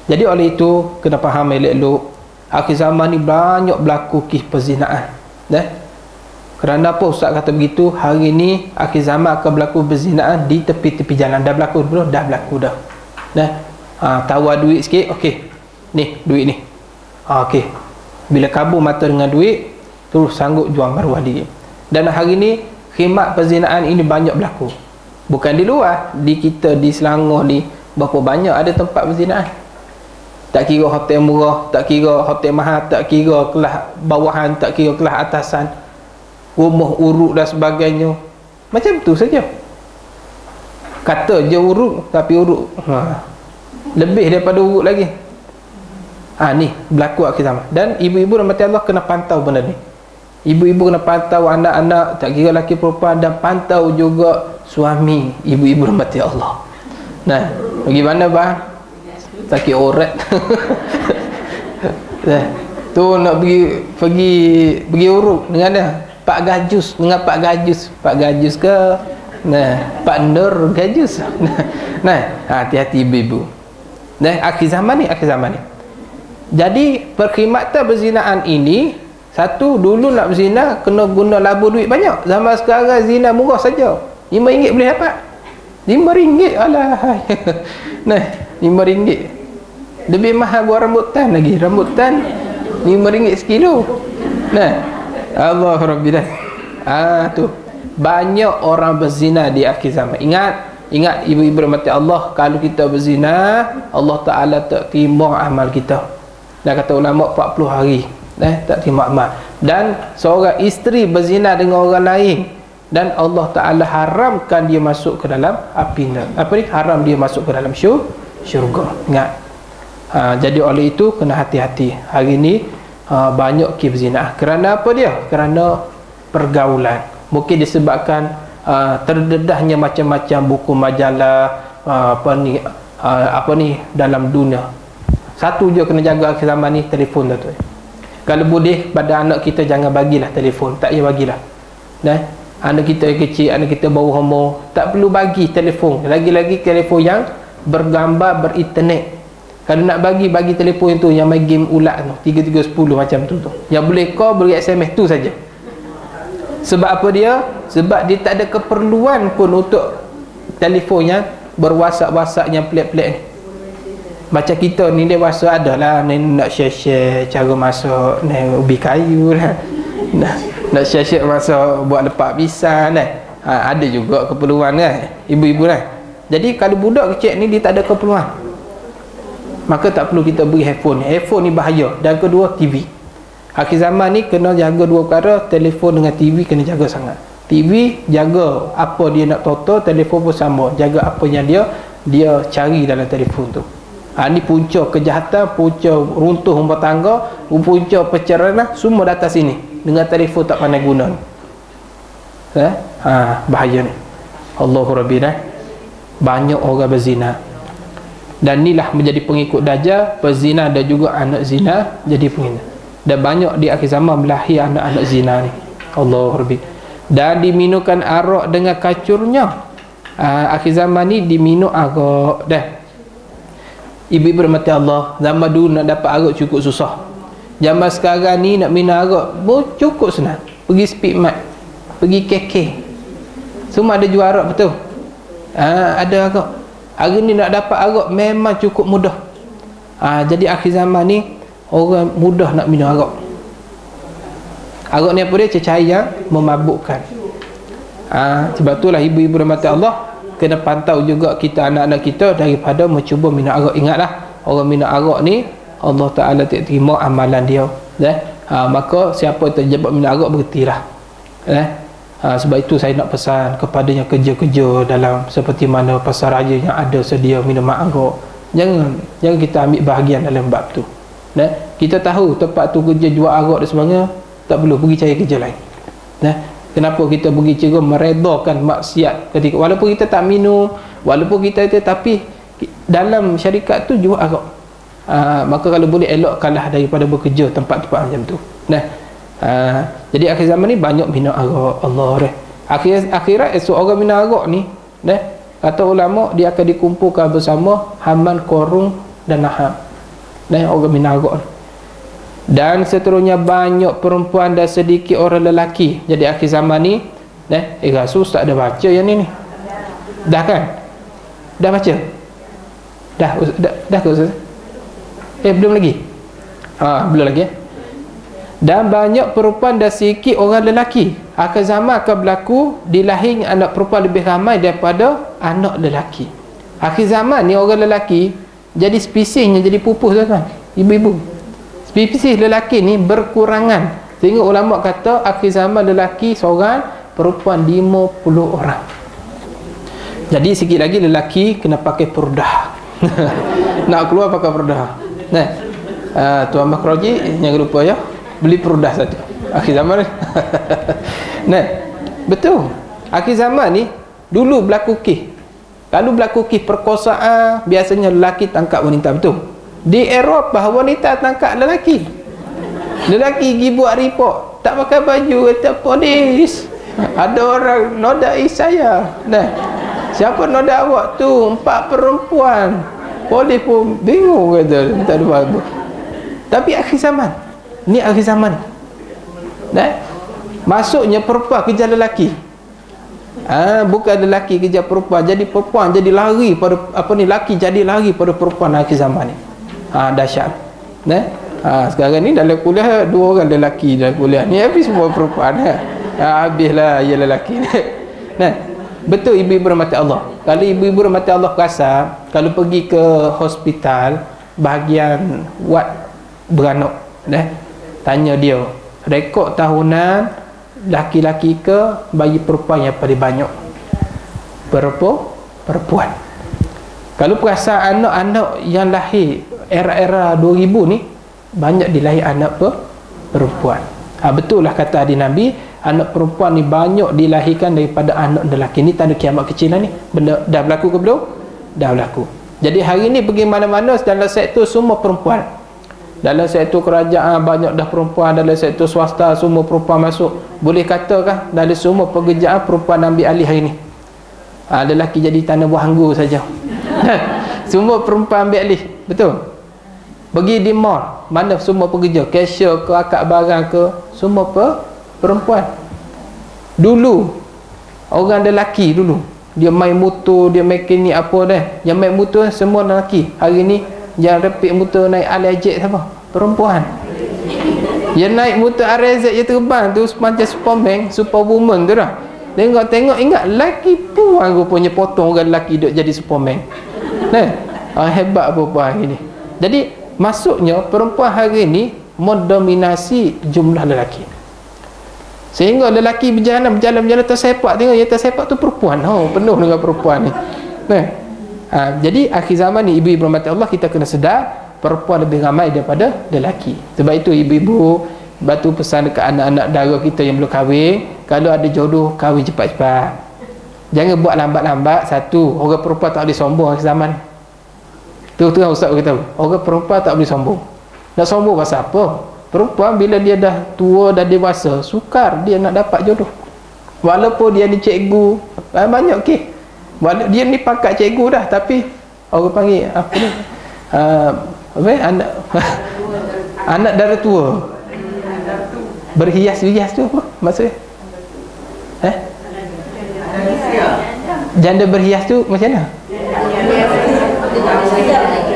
Jadi oleh itu kena faham elok-elok, akhir zaman ni banyak berlaku kes perzinaan. Kerana apa Ustaz kata begitu? Hari ni akhir zaman akan berlaku perzinaan di tepi-tepi jalan. Dah berlaku belum? Dah berlaku dah. Tawar duit sikit, okey, ni duit ni, okey, bila kabur mata dengan duit, terus sanggup jual maruah diri. Dan hari ni khidmat perzinaan ini banyak berlaku. Bukan di luar, di kita, di Selangor ni berapa banyak ada tempat perzinaan. Tak kira hotel murah, tak kira hotel mahal, tak kira kelas bawahan, tak kira kelas atasan, rumah uruk dan sebagainya. Macam tu saja. Kata je uruk, tapi uruk lebih daripada uruk lagi. Ni berlaku akhir zaman. Dan ibu-ibu rahmati Allah kena pantau benda ni. Ibu-ibu kena pantau anak-anak, tak kira lelaki perempuan, dan pantau juga suami ibu-ibu rahmati Allah. Bagaimana bang? Sakit orat. Tu nak pergi uruk dengan dia, Pak Gajus, dengan Pak Gajus ke Pak Nur Gajus. Hati-hati ibu-ibu. Nah, akhir zaman ni. Jadi perkhidmatan berzinaan ini, satu, dulu nak berzina kena guna labur duit banyak. Zaman sekarang zina murah saja, RM5 boleh dapat. RM5, alah. Nah, RM5 lebih mahal buat rambutan lagi. Rambutan RM5 sekilo. Nah, Allah Rabbil. Tu banyak orang berzina di akhir zaman. Ingat ibu-ibu rahmati Allah, kalau kita berzina, Allah Ta'ala tak terima amal kita. Dah kata ulama 40 hari tak terima amal. Dan seorang isteri berzina dengan orang lain, dan Allah Ta'ala haramkan dia masuk ke dalam api. Haram dia masuk ke dalam syurga. Ingat. Jadi oleh itu kena hati-hati. Hari ini banyak kes berzina. Kerana apa dia? Kerana pergaulan. Mungkin disebabkan terdedahnya macam-macam buku majalah apa ni dalam dunia. Satu je kena jaga akhir zaman ni, telefon tu. Kalau boleh pada anak kita jangan bagilah telefon, tak payah bagilah. Anak kita yang kecil, anak kita baru umur, tak perlu bagi telefon. Lagi-lagi telefon yang bergambar, berinternet. Kalau nak bagi telefon tu yang main game ulat tu, 3310 macam tu. Yang boleh call, beri SMS tu saja. Sebab apa dia? Sebab dia tak ada keperluan pun untuk telefon yang berwhatsapp yang pelik-pelik ni. Macam kita ni dewasa adalah nak share cara masak ubi kayu lah. Nak share masak buat lepak pisang lah. Ada juga keperluan kan ibu-ibu lah. Jadi kalau budak kecil ni dia tak ada keperluan, maka tak perlu kita beri handphone. Handphone ni bahaya. Dan kedua, TV. Akhir zaman ni kena jaga dua perkara, telefon dengan TV kena jaga sangat. TV jaga apa dia nak tonton, telefon pun sama, jaga apa yang dia cari dalam telefon tu. Ni punca kejahatan, punca runtuh rumah tangga, punca perceraian, semua di atas sini. Dengan telefon tak pandai guna. Bahaya ni. Allahu Rabbil. Banyak orang berzina. Dan inilah menjadi pengikut Dajjal, perzina dan juga anak zina jadi pengikut. Dan banyak di akhir zaman melahir anak-anak zina ni. Allahu Rabbil. Dan diminumkan arak dengan kacurnya. Akhir zaman ni diminum arak dah. Ibu-ibu rahmati Allah, zaman dulu nak dapat arak cukup susah. Zaman sekarang ni nak minum arak cukup senang. Pergi Speedmart, pergi KK, semua ada jual arak, betul? Ada arak. Hari ni nak dapat arak memang cukup mudah. Jadi akhir zaman ni orang mudah nak minum arak. Arak ni apa dia? Cecair yang memabukkan. Sebab itulah ibu-ibu rahmati Allah, kena pantau juga kita anak-anak kita daripada mencuba minum arak. Ingatlah, orang minum arak ni Allah Ta'ala tak terima amalan dia. Maka siapa yang terjebak minum arak, berhentilah. Sebab itu saya nak pesan kepada yang kerja-kerja dalam seperti mana pasar raya yang ada sedia minuman arak, jangan kita ambil bahagian dalam bab tu. Kita tahu tempat tu kerja jual arak dan sebagainya, tak perlu pergi cari kerja lain. Kenapa kita pergi cara meredakan maksiat ketika walaupun kita tak minum, walaupun kita tapi dalam syarikat tu jual arak. Maka kalau boleh elokkanlah daripada bekerja tempat-tempat macam tu. Jadi akhir zaman ni banyak minum arak. Allah akhirat esok orang minum arak ni, kata ulama dia akan dikumpulkan bersama Haman, Korun dan Naham. Orang minum arak ni. Dan seterusnya banyak perempuan dan sedikit orang lelaki. Jadi akhir zaman ni Rasul tak ada baca yang ni. Dah kan? Dah baca? Dah ke Ustaz? Belum lagi? Belum lagi. Dan banyak perempuan dan sedikit orang lelaki. Akhir zaman akan berlaku dilahirnya anak perempuan lebih ramai daripada anak lelaki. Akhir zaman ni orang lelaki jadi spesiesnya jadi pupus, tuan-tuan, ibu-ibu. Spesies lelaki ni berkurangan, sehingga ulama kata akhir zaman lelaki seorang, perempuan 50 orang. Jadi sikit lagi lelaki kena pakai purdah. Nak keluar pakai purdah. Tuan Makroji jangan lupa ya, beli purdah satu akhir zaman ni. Betul, akhir zaman ni dulu berlaku kes. Kalau berlaku kes perkosaan, biasanya lelaki tangkap wanita, betul? Di Eropah wanita tangkap lelaki. Lelaki pergi buat report, tak pakai baju, kata polis, ada orang nodai saya. Siapa noda awak tu? 4 perempuan. Polis pun bingung kata tak ada apa. Tapi akhir zaman. Ni akhir zaman. Masuknya perempuan kejar lelaki. Bukan lelaki kejar perempuan. Jadi perempuan jadi lari pada lelaki jadi lari pada perempuan akhir zaman ni. Dahsyat. Sekarang ni dalam kuliah 2 orang lelaki dalam kuliah ni, habis semua perempuan. Habislah ya lelaki. Betul ibu-ibu rahmati Allah. Kalau ibu-ibu rahmati Allah perasan, kalau pergi ke hospital bahagian ward beranak, tanya dia, rekod tahunan laki-laki ke bayi perempuan yang paling banyak? Perempuan. Kalau perasan anak-anak yang lahir era-era 2000 ni, banyak dilahir anak perempuan. Betul lah kata hadis Nabi, anak perempuan ni banyak dilahirkan daripada anak lelaki. Ni tanda kiamat kecil lah ni. Benda dah berlaku ke belum? Dah berlaku. Jadi hari ni pergi mana-mana dalam sektor semua perempuan. Dalam sektor kerajaan banyak dah perempuan, dalam sektor swasta semua perempuan masuk. Boleh katakah dalam semua pekerjaan perempuan ambil alih hari ni? Lelaki jadi tanah buah anggur saja. Semua perempuan ambil alih. Betul? Pergi di mall, mana semua pekerja, cashier ke, akak barang ke, semua perempuan. Dulu orang lelaki dulu dia main motor, dia mekanik apa dah, yang main motor semua lelaki. Hari ni yang repik motor naik Al-Ajik siapa? Perempuan. Yang naik motor RZ je terbang tu macam Superwoman tu dah. Tengok ingat lelaki puan rupanya potong orang lelaki duk jadi Superman. Hebat perempuan hari ni. Jadi masuknya perempuan hari ni mendominasi jumlah lelaki. Sehingga lelaki berjalan tersepak, tengok yang tersepak tu perempuan. Penuh dengan perempuan ni. Jadi akhir zaman ni ibu-ibu rahmati Allah, kita kena sedar perempuan lebih ramai daripada lelaki. Sebab itu ibu-ibu batu pesan dekat anak-anak dara kita yang belum kahwin, kalau ada jodoh kahwin cepat-cepat. Jangan buat lambat-lambat. Satu, orang perempuan tak boleh sombong akhir zaman. Tu Ustaz beritahu, orang perempuan tak boleh sombong. Nak sombong pasal apa? Perempuan bila dia dah tua, dah dewasa, sukar dia nak dapat jodoh. Walaupun dia ni cikgu, banyak dia ni pakat cikgu dah, tapi orang panggil apa ni? Anak dara tua. Berhias-hias tu apa maksudnya? Janda berhias tu macam mana?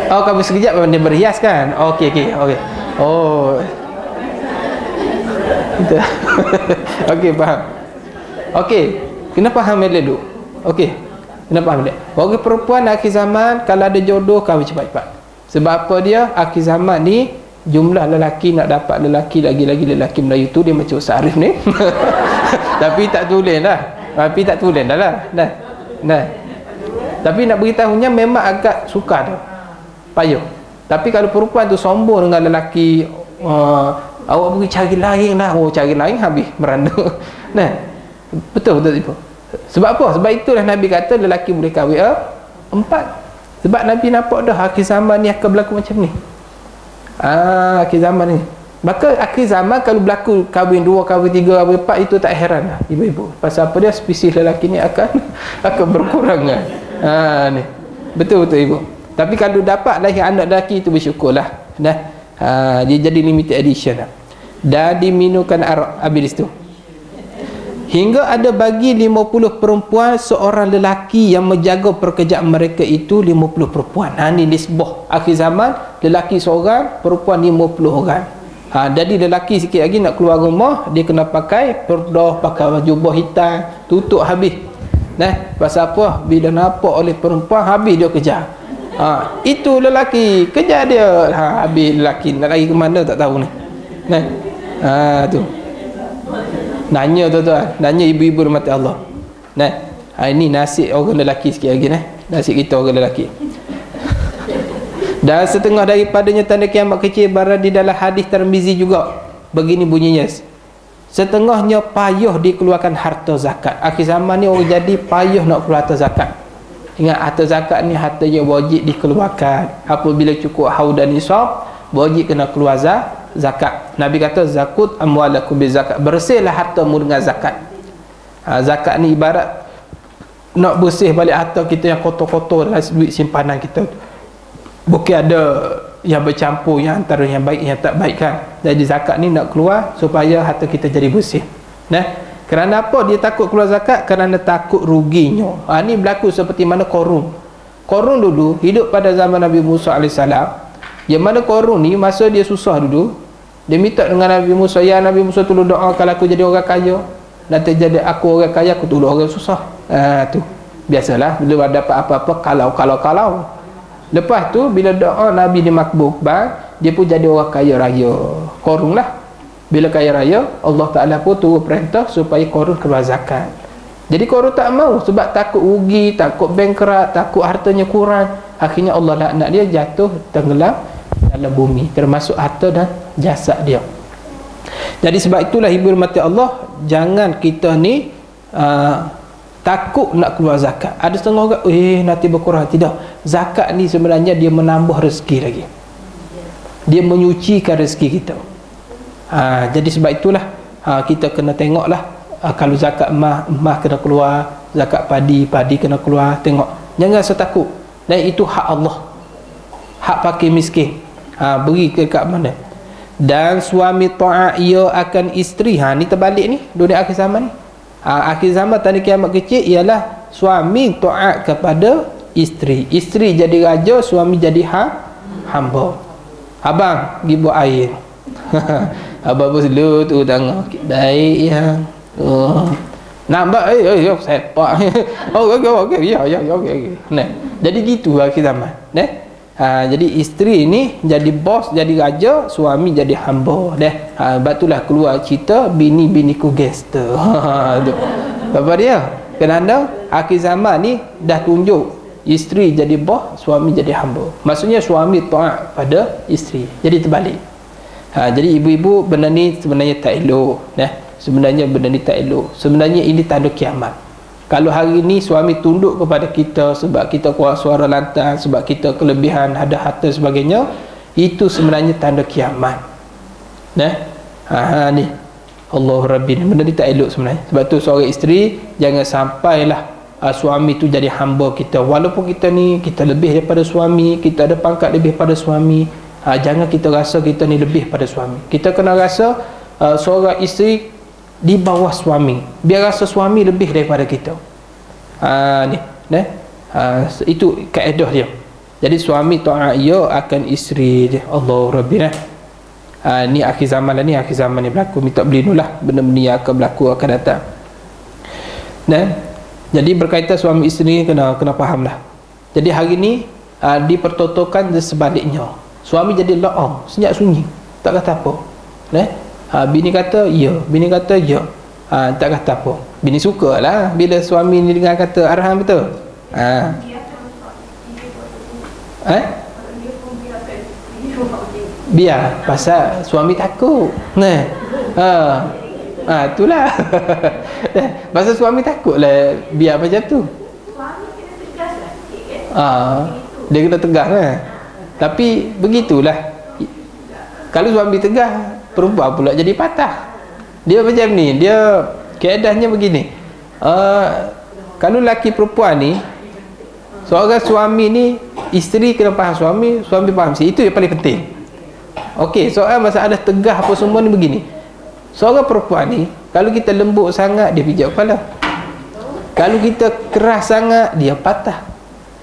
Kamu sekejap dia berhias kan? Okey. Okey, faham. Okey, kena faham dulu. Okey, kena faham dulu. Orang perempuan akhir zaman kalau ada jodoh kahwin cepat-cepat. Sebab apa dia? Akhir zaman ni jumlah lelaki nak dapat lelaki lagi-lagi lelaki Melayu tu dia macam Ustaz Arif ni. Tapi tak tulen dah. Nah. Tapi nak beritahunya memang agak sukar tu. Payah. Tapi kalau perempuan tu sombong dengan lelaki, awak pergi cari lain lah. Cari lain habis meranda. Betul itu. Sebab apa? Sebab itulah Nabi kata lelaki boleh kahwin 4. Sebab Nabi nampak dah akhir zaman ni akan berlaku macam ni. Akhir zaman ni. Maka akhir zaman kalau berlaku kahwin 2, kahwin 3, kahwin 4, itu tak heran lah ibu-ibu. Pasal apa dia? Spesies lelaki ni akan berkurang kan. Ni. Betul ibu. Tapi kalau dapat lahir anak lelaki itu bersyukurlah. Dia jadi limited edition lah. Dan diminumkan arak habis tu. Hingga ada bagi 50 perempuan seorang lelaki yang menjaga pekerjaan mereka itu 50 perempuan. Ni nisbah akhir zaman, lelaki seorang, perempuan 50 orang. Jadi lelaki sikit lagi nak keluar rumah, dia kena pakai perdah, pakai jubah hitam, tutup habis. Pasal apa? Bila nampak oleh perempuan, habis dia kejar. Itu lelaki, kejar dia. Habis lelaki nak lari ke mana tak tahu ni. Tu. Nanya tuan-tuan, nanya ibu-ibu rahmati Allah. Ini nasib orang lelaki sikit lagi nasib kita orang lelaki. Dan setengah daripadanya tanda kiamat kecil berada di dalam hadis Tirmizi juga. Begini bunyinya. Setengahnya payah dikeluarkan harta zakat. Akhir zaman ni orang jadi payah nak keluar harta zakat. Ingat harta zakat ni harta yang wajib dikeluarkan. Apabila cukup haul dan nisab, wajib kena keluar zakat. Nabi kata zakut amwalakum bizakat. Bersihlah hartamu dengan zakat. Zakat ni ibarat nak bersih balik harta kita yang kotor-kotor dalam duit simpanan kita. Bukan ada yang bercampur yang antara yang baik yang tak baik kan. Jadi zakat ni nak keluar supaya harta kita jadi bersih. Nah, kerana apa dia takut keluar zakat? Kerana takut ruginya. Ni berlaku seperti mana Qarun. Qarun dulu hidup pada zaman Nabi Musa AS. Yang mana Qarun ni masa dia susah dulu, dia minta dengan Nabi Musa, ya Nabi Musa tolong doa kalau aku jadi orang kaya. Nanti jadi aku orang kaya, aku tolong orang susah. Tu biasalah bila dapat apa-apa kalau. Lepas tu bila doa Nabi ni makbul, dia pun jadi orang kaya raya. Qarun lah. Bila kaya raya, Allah Ta'ala pun turun perintah supaya Qarun keluar zakat. Jadi Qarun tak mau sebab takut rugi, takut bankrupt, takut hartanya kurang. Akhirnya Allah laknat dia, jatuh tenggelam dalam bumi, termasuk harta dan jasad dia. Jadi sebab itulah ibu mati Allah, jangan kita ni takut nak keluar zakat. Ada setengah orang nanti berkurang. Tidak, zakat ni sebenarnya dia menambah rezeki lagi, dia menyucikan rezeki kita. Jadi sebab itulah kita kena tengoklah, kalau zakat emas kena keluar, zakat padi kena keluar. Tengok, jangan rasa takut. Dan itu hak Allah, hak fakir miskin. Beri ke kat mana. Dan suami taat ia akan isteri. Ni terbalik ni dunia akhir zaman ni. Akhir zaman tanda kiamat kecil ialah suami taat kepada isteri. Isteri jadi raja, suami jadi hamba. Abang pergi buat air. Abang pun selalu tu tengok baik ya. Nampak sepak. Okey ya. Nah, jadi gitu akhir zaman. Jadi isteri ni jadi bos, jadi raja, suami jadi hamba. Sebab itulah keluar cerita bini-biniku gangster. Apa dia? Kerana akhir zaman ni dah tunjuk isteri jadi bos, suami jadi hamba. Maksudnya suami taat pada isteri. Jadi terbalik. Jadi ibu-ibu, benda ni sebenarnya tak elok. Sebenarnya benda ni tak elok. Sebenarnya ini tanda kiamat. Kalau hari ni suami tunduk kepada kita sebab kita kuat suara lantang, sebab kita kelebihan, ada harta sebagainya, itu sebenarnya tanda kiamat. Ni Allah Rabbi, benda ni tak elok sebenarnya. Sebab tu seorang isteri jangan sampailah suami tu jadi hamba kita. Walaupun kita ni kita lebih daripada suami, kita ada pangkat lebih pada suami, jangan kita rasa kita ni lebih pada suami. Kita kena rasa seorang isteri di bawah suami, biar rasa suami lebih daripada kita. Itu kaedah dia. Jadi suami taat ia akan isteri dia. Allah Rabbi. Ni akhir zaman lah ni, akhir zaman ni berlaku. Minta berlindung lah benda-benda yang akan berlaku akan datang. Jadi berkaitan suami isteri ni kena faham lah. Jadi hari ni dipertotokan sebaliknya. Suami jadi la'am, senyap sunyi, tak kata apa. Bini kata ya, bini kata ya, tak kata apa. Bini suka lah bila suami ni dengar kata arahan betul. Biar pasal suami takut. Itulah. Pasal suami takut lah biar macam tu. Dia kena tegas lah. Tapi begitulah, kalau suami tegas, perempuan pula jadi patah. Dia macam ni, dia keadaannya begini. Kalau lelaki perempuan ni, seorang suami ni, isteri kena faham suami, suami faham isteri. Itu yang paling penting. Okey, soal masalah tegas apa semua ni begini. Seorang perempuan ni, kalau kita lembut sangat, dia pijak kepala. Kalau kita keras sangat, dia patah.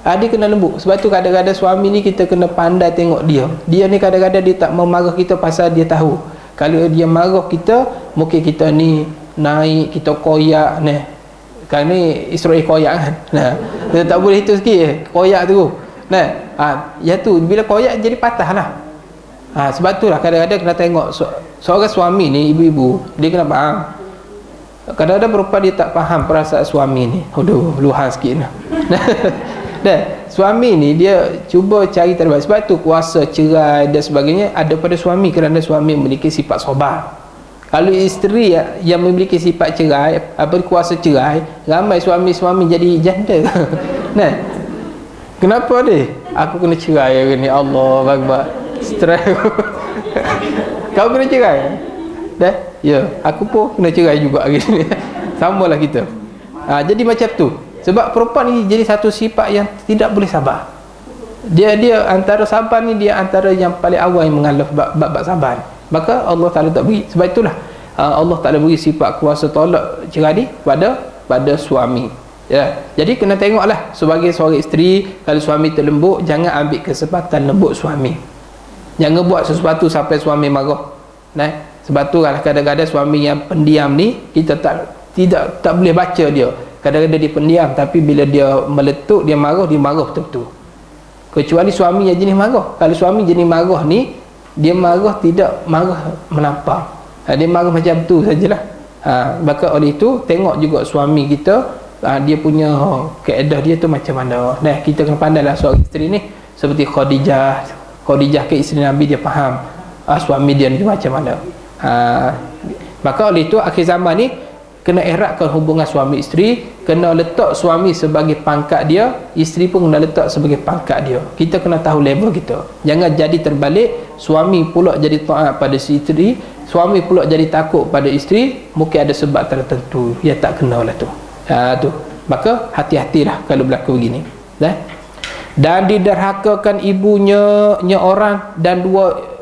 Dia kena lembut. Sebab tu kadang-kadang suami ni kita kena pandai tengok dia. Dia ni kadang-kadang dia tak mau marah kita pasal dia tahu. Kalau dia marah kita, mungkin kita ni naik, kita koyak ni. Kan ni Israel koyak kan. Kita tak boleh itu sikit koyak tu. Ya tu bila koyak jadi patah lah. Sebab tu lah kadang-kadang kena tengok seorang suami ni, ibu-ibu, dia kena faham. Kadang-kadang perempuan dia tak faham perasaan suami ni. Luhan sikit lah. Suami ni dia cuba cari terbaik. Sebab tu kuasa cerai dan sebagainya ada pada suami, kerana suami memiliki sifat sabar. Kalau isteri yang memiliki sifat cerai, kuasa cerai, ramai suami-suami jadi janda. Kenapa dia? Aku kena cerai hari ni. Allah Akbar. Stres. Kau kena cerai? Ya, aku pun kena cerai juga hari ni. Samalah kita. Jadi macam tu. Sebab perempuan ni jadi satu sifat yang tidak boleh sabar. Dia antara sabar ni, dia antara yang paling awal yang mengalah bab sabar. Maka Allah Ta'ala tak beri. Sebab itulah Allah Ta'ala beri sifat kuasa tolak cerai ni pada suami. Ya. Jadi kena tengoklah sebagai seorang isteri, kalau suami terlembut, jangan ambil kesempatan lembut suami. Jangan buat sesuatu sampai suami marah. Nah, sebab tu kadang-kadang suami yang pendiam ni, kita tak boleh baca dia. Kadang-kadang dia pendiam, tapi bila dia meletup, dia marah betul-betul. Kecuali suami yang jenis marah. Kalau suami jenis marah ni, dia marah tidak marah melampau. Dia marah macam tu sajalah. Maka oleh itu tengok juga suami kita, dia punya keadaan dia tu macam mana. Nah, kita kena pandailah seorang isteri ni, seperti Khadijah ke isteri Nabi, dia faham suami dia ni macam mana. Maka oleh itu akhir zaman ni kena eratkan hubungan suami isteri, kena letak suami sebagai pangkat dia, isteri pun kena letak sebagai pangkat dia. Kita kena tahu level kita. Jangan jadi terbalik, suami pula jadi taat pada si isteri, suami pula jadi takut pada isteri. Mungkin ada sebab tertentu yang tak kenal lah tu. Tu. Maka hati-hatilah kalau berlaku begini. Dan diderhakakan ibunya orang, dan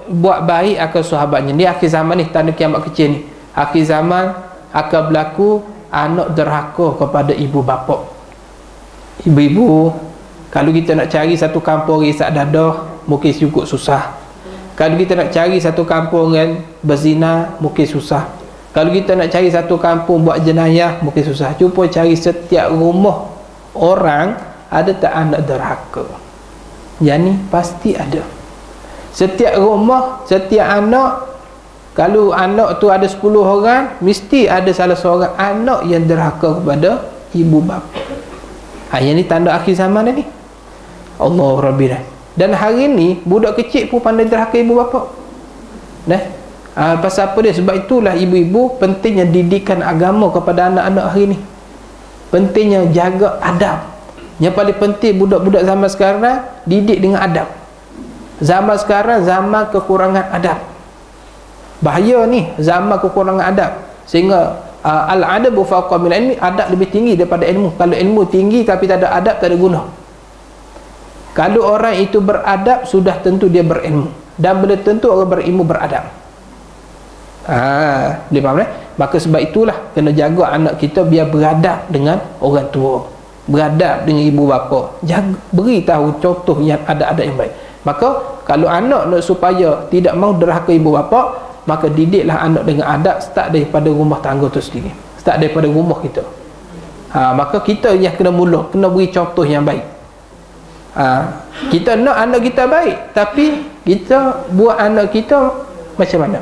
buat baik akan sahabatnya. Ni akhir zaman ni, tanda kiamat kecil ni. Akhir zaman akan berlaku anak derhaka kepada ibu bapa. Ibu-ibu, kalau kita nak cari satu kampung risak dadah, mungkin cukup susah. Kalau kita nak cari satu kampung kan berzina, mungkin susah. Kalau kita nak cari satu kampung buat jenayah, mungkin susah. Cuba cari setiap rumah orang, ada tak anak derhaka? Yang ni pasti ada. Setiap rumah, setiap anak, kalau anak tu ada 10 orang, mesti ada salah seorang anak yang derhaka kepada ibu bapa. Yang ni tanda akhir zaman ni. Allah Rabbina. Dan hari ni budak kecil pun pandai derhaka ibu bapa. Pasal apa dia? Sebab itulah ibu-ibu pentingnya didikan agama kepada anak-anak hari ni. Pentingnya jaga adab. Yang paling penting budak-budak zaman sekarang didik dengan adab. Zaman sekarang zaman kekurangan adab. Bahaya ni zaman kekurangan adab, sehingga al-adabu fawqa min ilmi, adab lebih tinggi daripada ilmu. Kalau ilmu tinggi tapi tak ada adab, tak ada guna. Kalau orang itu beradab, sudah tentu dia berilmu, dan belum tentu orang berilmu beradab. Boleh faham tak? Maka sebab itulah kena jaga anak kita biar beradab dengan orang tua, beradab dengan ibu bapa. Jaga, beri tahu contoh yang ada adab yang baik. Maka kalau anak nak supaya tidak mau derhaka ibu bapa, maka didiklah anak dengan adab, start daripada rumah tangga tu sendiri, start daripada rumah kita. Maka kita yang kena mula, kena beri contoh yang baik. Kita nak anak kita baik, tapi kita buat anak kita macam mana?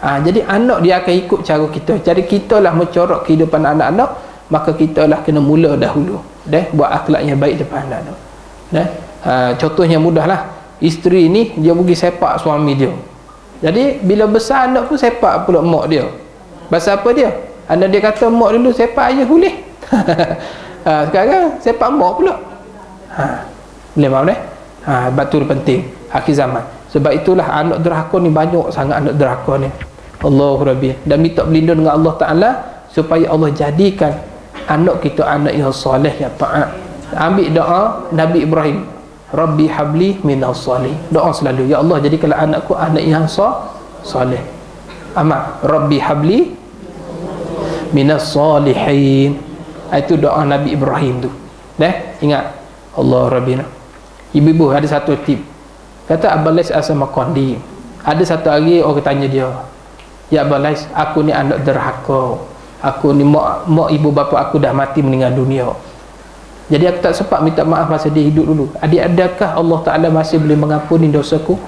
Jadi anak dia akan ikut cara kita. Jadi kita lah mencorak kehidupan anak-anak, maka kita lah kena mula dahulu buat akhlak yang baik depan anak-anak. Contohnya mudahlah, isteri ni dia pergi sepak suami dia. Jadi bila besar anak pun sepak pula mak dia. Pasal apa dia? Anak dia kata mak dulu sepak ayah boleh. Sekarang sepak mak pula. Boleh faham dah? Betul penting akhir zaman. Sebab itulah anak derhaka ni banyak sangat, anak derhaka ni. Allahu Rabbi. Dan minta berlindung dengan Allah Ta'ala supaya Allah jadikan anak kita anak yang soleh, yang taat. Ambil doa Nabi Ibrahim, Rabbi habli minas salih. Doa selalu, ya Allah jadikanlah anakku anak yang soleh. Rabbi habli minas salihin. Itu doa Nabi Ibrahim tu. Ingat Allah Rabbina. Ibu-ibu ada satu tip. Kata Abalais asama qandi. Ada satu hari orang tanya dia, ya Abalais, aku ni anak derhaka. Aku ni mak ibu bapa aku dah mati meninggal dunia. Jadi aku tak sempat minta maaf masa dia hidup dulu. Adakah Allah Ta'ala masih boleh mengampuni dosaku?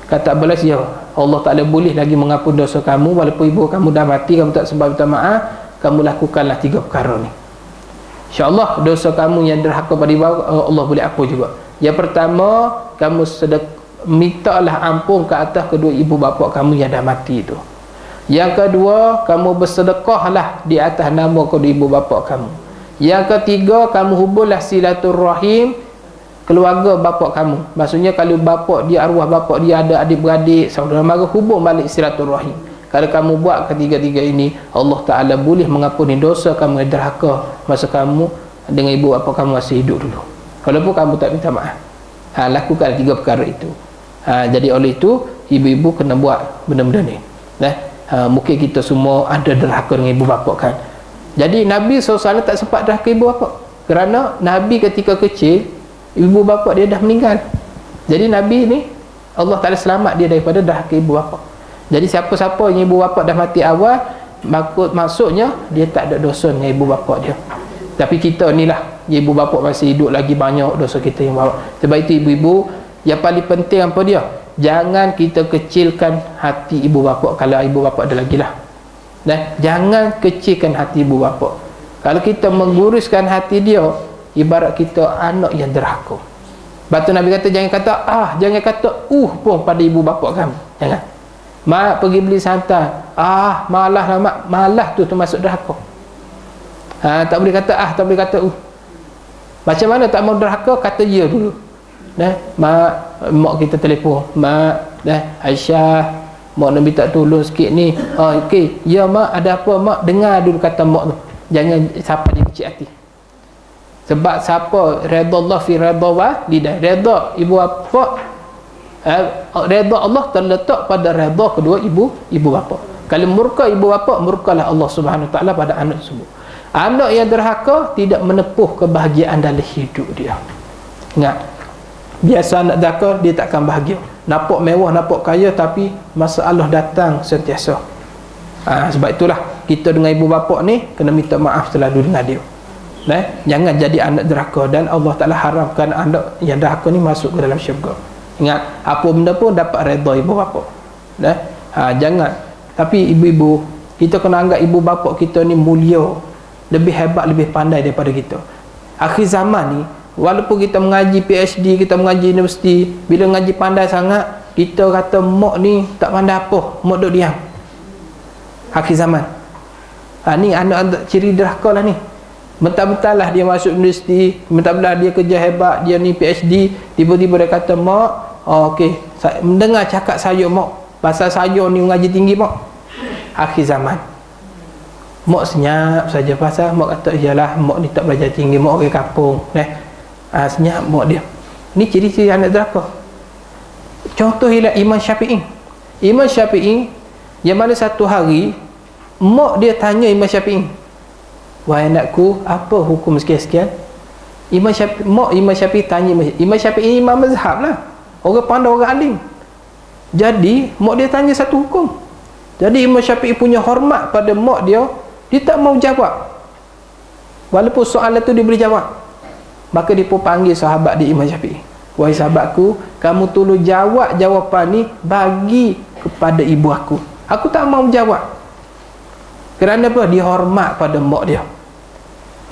Kata Abalais, ya Allah Ta'ala boleh lagi mengampuni dosa kamu. Walaupun ibu kamu dah mati, kamu tak sempat minta maaf, kamu lakukanlah 3 perkara ni. InsyaAllah dosa kamu yang derhaka pada ibu Allah boleh ampun juga. Yang pertama, kamu mintalah ampun ke atas kedua ibu bapa kamu yang dah mati itu. Yang kedua, kamu bersedekahlah di atas nama kedua ibu bapa kamu. Yang ketiga, kamu hubunglah silaturrahim keluarga bapa kamu. Maksudnya kalau bapa dia, arwah bapa dia ada adik-beradik, saudara mara, hubung balik silaturrahim. Kalau kamu buat ketiga-tiga ini, Allah Ta'ala boleh mengampuni dosa kamu yang derhaka masa kamu dengan ibu bapa kamu masih hidup dulu, walaupun kamu tak minta maaf. lakukan 3 perkara itu. Jadi oleh itu ibu-ibu kena buat benda-benda ni. Mungkin kita semua ada derhaka dengan ibu bapa kan. Jadi Nabi SAW tak sempat derhaka ibu bapa, kerana Nabi ketika kecil ibu bapa dia dah meninggal. Jadi Nabi ni Allah Ta'ala selamat dia daripada derhaka ibu bapa. Jadi siapa-siapa yang ibu bapa dah mati awal, maksudnya dia tak ada dosa dengan ibu bapa dia. Tapi kita ni lah, ibu bapa masih hidup lagi, banyak dosa kita yang bawa. Sebab itu ibu-ibu, yang paling penting apa dia? Jangan kita kecilkan hati ibu bapa kalau ibu bapa ada lagi lah. Jangan kecilkan hati ibu bapa. Kalau kita mengguruskan hati dia, ibarat kita anak yang derhaka. Sebab tu Nabi kata jangan kata jangan kata pun pada ibu bapa kamu. Jangan. Mak pergi beli santan, malah lah mak, malah tu termasuk derhaka. Tak boleh kata tak boleh kata Macam mana tak mau derhaka? Kata ya dulu. Mak kita telefon, mak Aisyah, mak nak minta tolong sikit ni. Okey, ya mak, ada apa mak? Dengar dulu kata mak tu. Jangan siapa dia kecil hati. Sebab siapa redha Allah fi redha walidah, redha ibu bapa, redha Allah terletak pada redha kedua ibu bapa. Kalau murka ibu bapa, murkalah Allah Subhanahu Wa Taala pada anak tersebut. Anak yang derhaka tidak menepuh kebahagiaan dalam hidup dia. Ingat, biasa anak derhaka dia takkan bahagia. Nampak mewah, nampak kaya, tapi masalah datang sentiasa. Sebab itulah kita dengan ibu bapa ni kena minta maaf selalu dengan dia. Jangan jadi anak derhaka, dan Allah Ta'ala haramkan anak yang derhaka ni masuk ke dalam syurga. Ingat, apa benda pun dapat redha ibu bapa. Jangan. Tapi ibu-ibu, kita kena anggap ibu bapa kita ni mulia, lebih hebat, lebih pandai daripada kita. Akhir zaman ni, walaupun kita mengaji PhD, kita mengaji universiti, bila mengaji pandai sangat, kita kata mak ni tak pandai apa, mak duduk diam. Akhir zaman. Ni anak ciri derhaka lah ni. Mentah-mentah lah dia masuk universiti, mentah-mentah dia kerja hebat, dia ni PhD, tiba-tiba dia kata mak, okey, mendengar cakap saya mak, pasal saya ni mengaji tinggi mak. Akhir zaman. Mak senyap saja, pasal mak kata iyalah mak ni tak belajar tinggi, mak orang kampung. Senyap mak dia. Ni ciri-ciri anak derhaka. Contoh ialah Imam Syafi'i. Imam Syafi'i yang mana satu hari mak dia tanya Imam Syafi'i, wahai anakku, apa hukum sekian-sekian? Imam Syafi'i tanya, Imam Syafi'i imam mazhab lah, orang pandai, orang alim. Jadi mak dia tanya satu hukum. Jadi Imam Syafi'i punya hormat pada mak dia, dia tak mau jawab walaupun soalan tu dia boleh jawab. Maka dia pun panggil sahabat dia Imam Syafi'i, wahai sahabatku, kamu tolong jawab jawapan ni bagi kepada ibu aku tak mau jawab. Kerana apa? Dia hormat pada mak dia.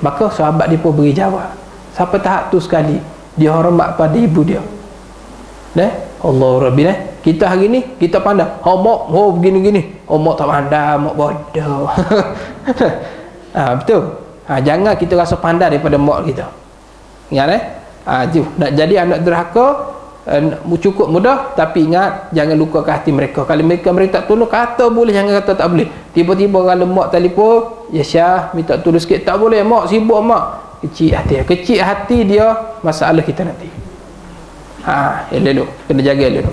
Maka sahabat dia pun beri jawab. Sampai tahap tu sekali dia hormat pada ibu dia. Allah Rabbi. Kita hari ni kita pandai, mak begini-gini, mak tak pandai, mak bodoh. Betul. Jangan kita rasa pandai daripada mak kita. Ingat nak jadi anak derhaka cukup mudah, tapi ingat jangan lukakan hati mereka. Kalau mereka tak tolong, kata boleh, jangan kata tak boleh. Tiba-tiba kalau mak telefon, ya Syah minta tolong sikit, tak boleh mak, sibuk mak. Kecil hati dia, masalah kita nanti. Elok, kena jaga elok.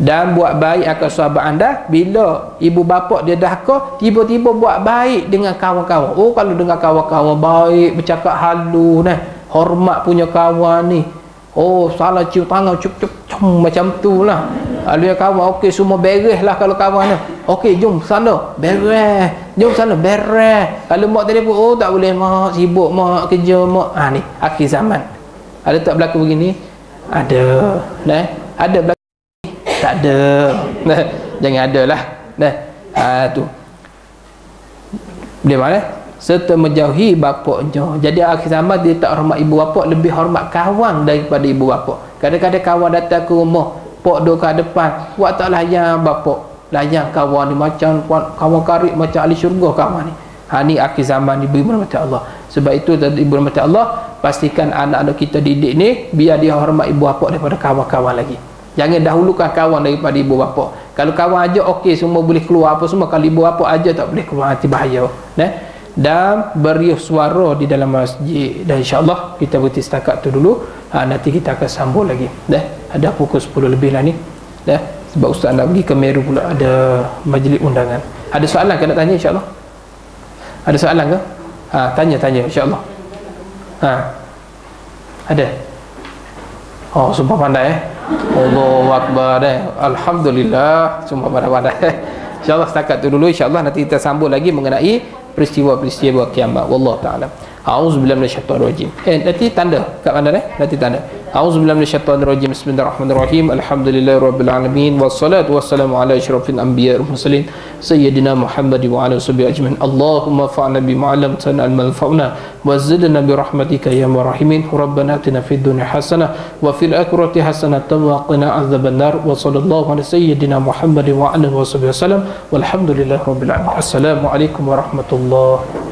Dan buat baik akan sahabat anda. Bila ibu bapa dia derhaka, tiba-tiba buat baik dengan kawan-kawan. Kalau dengan kawan-kawan baik, bercakap halus, hormat punya kawan ni, salah cium tangan, macam tu lah. Lalu yang kawan, okey semua beres lah. Kalau kawan ni, okey jom sana, beres, jom sana, beres. Kalau mak telefon, tak boleh mak, sibuk mak, kerja mak. Ni akhir zaman. Ada tak berlaku begini? Ada. Ada berlaku? Tak ada. Jangan ada lah. Tu boleh mana? Serta menjauhi bapaknya. Jadi akhir zaman dia tak hormat ibu bapa, lebih hormat kawan daripada ibu bapa. Kadang-kadang kawan datang ke rumah, pak duduk kat depan, buat tak layan bapa, layan kawan ni macam kawan karib, macam ahli syurga kawan ni. Ni akhir zaman, ibu rahmati Allah. Sebab itu ibu rahmati Allah, pastikan anak-anak kita didik ni biar dia hormat ibu bapa daripada kawan-kawan lagi. Jangan dahulukan kawan daripada ibu bapa. Kalau kawan aja okey, semua boleh keluar apa semua. Kalau ibu bapa aja tak boleh keluar, nanti bahaya. dan beriuh suara di dalam masjid. Dan insyaAllah kita berhenti setakat tu dulu. Nanti kita akan sambung lagi. Ada pukul 10 lebih lah ni. Sebab Ustaz nak pergi ke Meru pula, ada majlis undangan. Ada soalan ke nak tanya insyaAllah? Ada soalan ke? Tanya insyaAllah. Ada? Oh, sumpah pandai Allahu Akbar Alhamdulillah, sumpah pandai. InsyaAllah setakat tu dulu. InsyaAllah nanti kita sambung lagi mengenai peristiwa-peristiwa kiamat. Wallahu ta'ala. A'udzubillahi minasyaitonirrajim. Nanti tanda kat mana nanti tanda. A'udzubillahi minasyaitonirrajim. Bismillahirrahmanirrahim. Alhamdulillahirabbil alamin wassalatu wassalamu ala asyrafil anbiya'i wal mursalin sayyidina Muhammad wa ala sahbihi ajmain. Allahumma fa'na bima 'allamtana al-manfa'una wa zidna bi rahmatika ya rahimin. Rabbana atina fid dunya hasanah wa fil akhirati hasanah wa qina adzabannar. Wa sallallahu ala sayyidina Muhammad wa ala alihi wasallam. Walhamdulillahirabbil alamin. Assalamualaikum warahmatullahi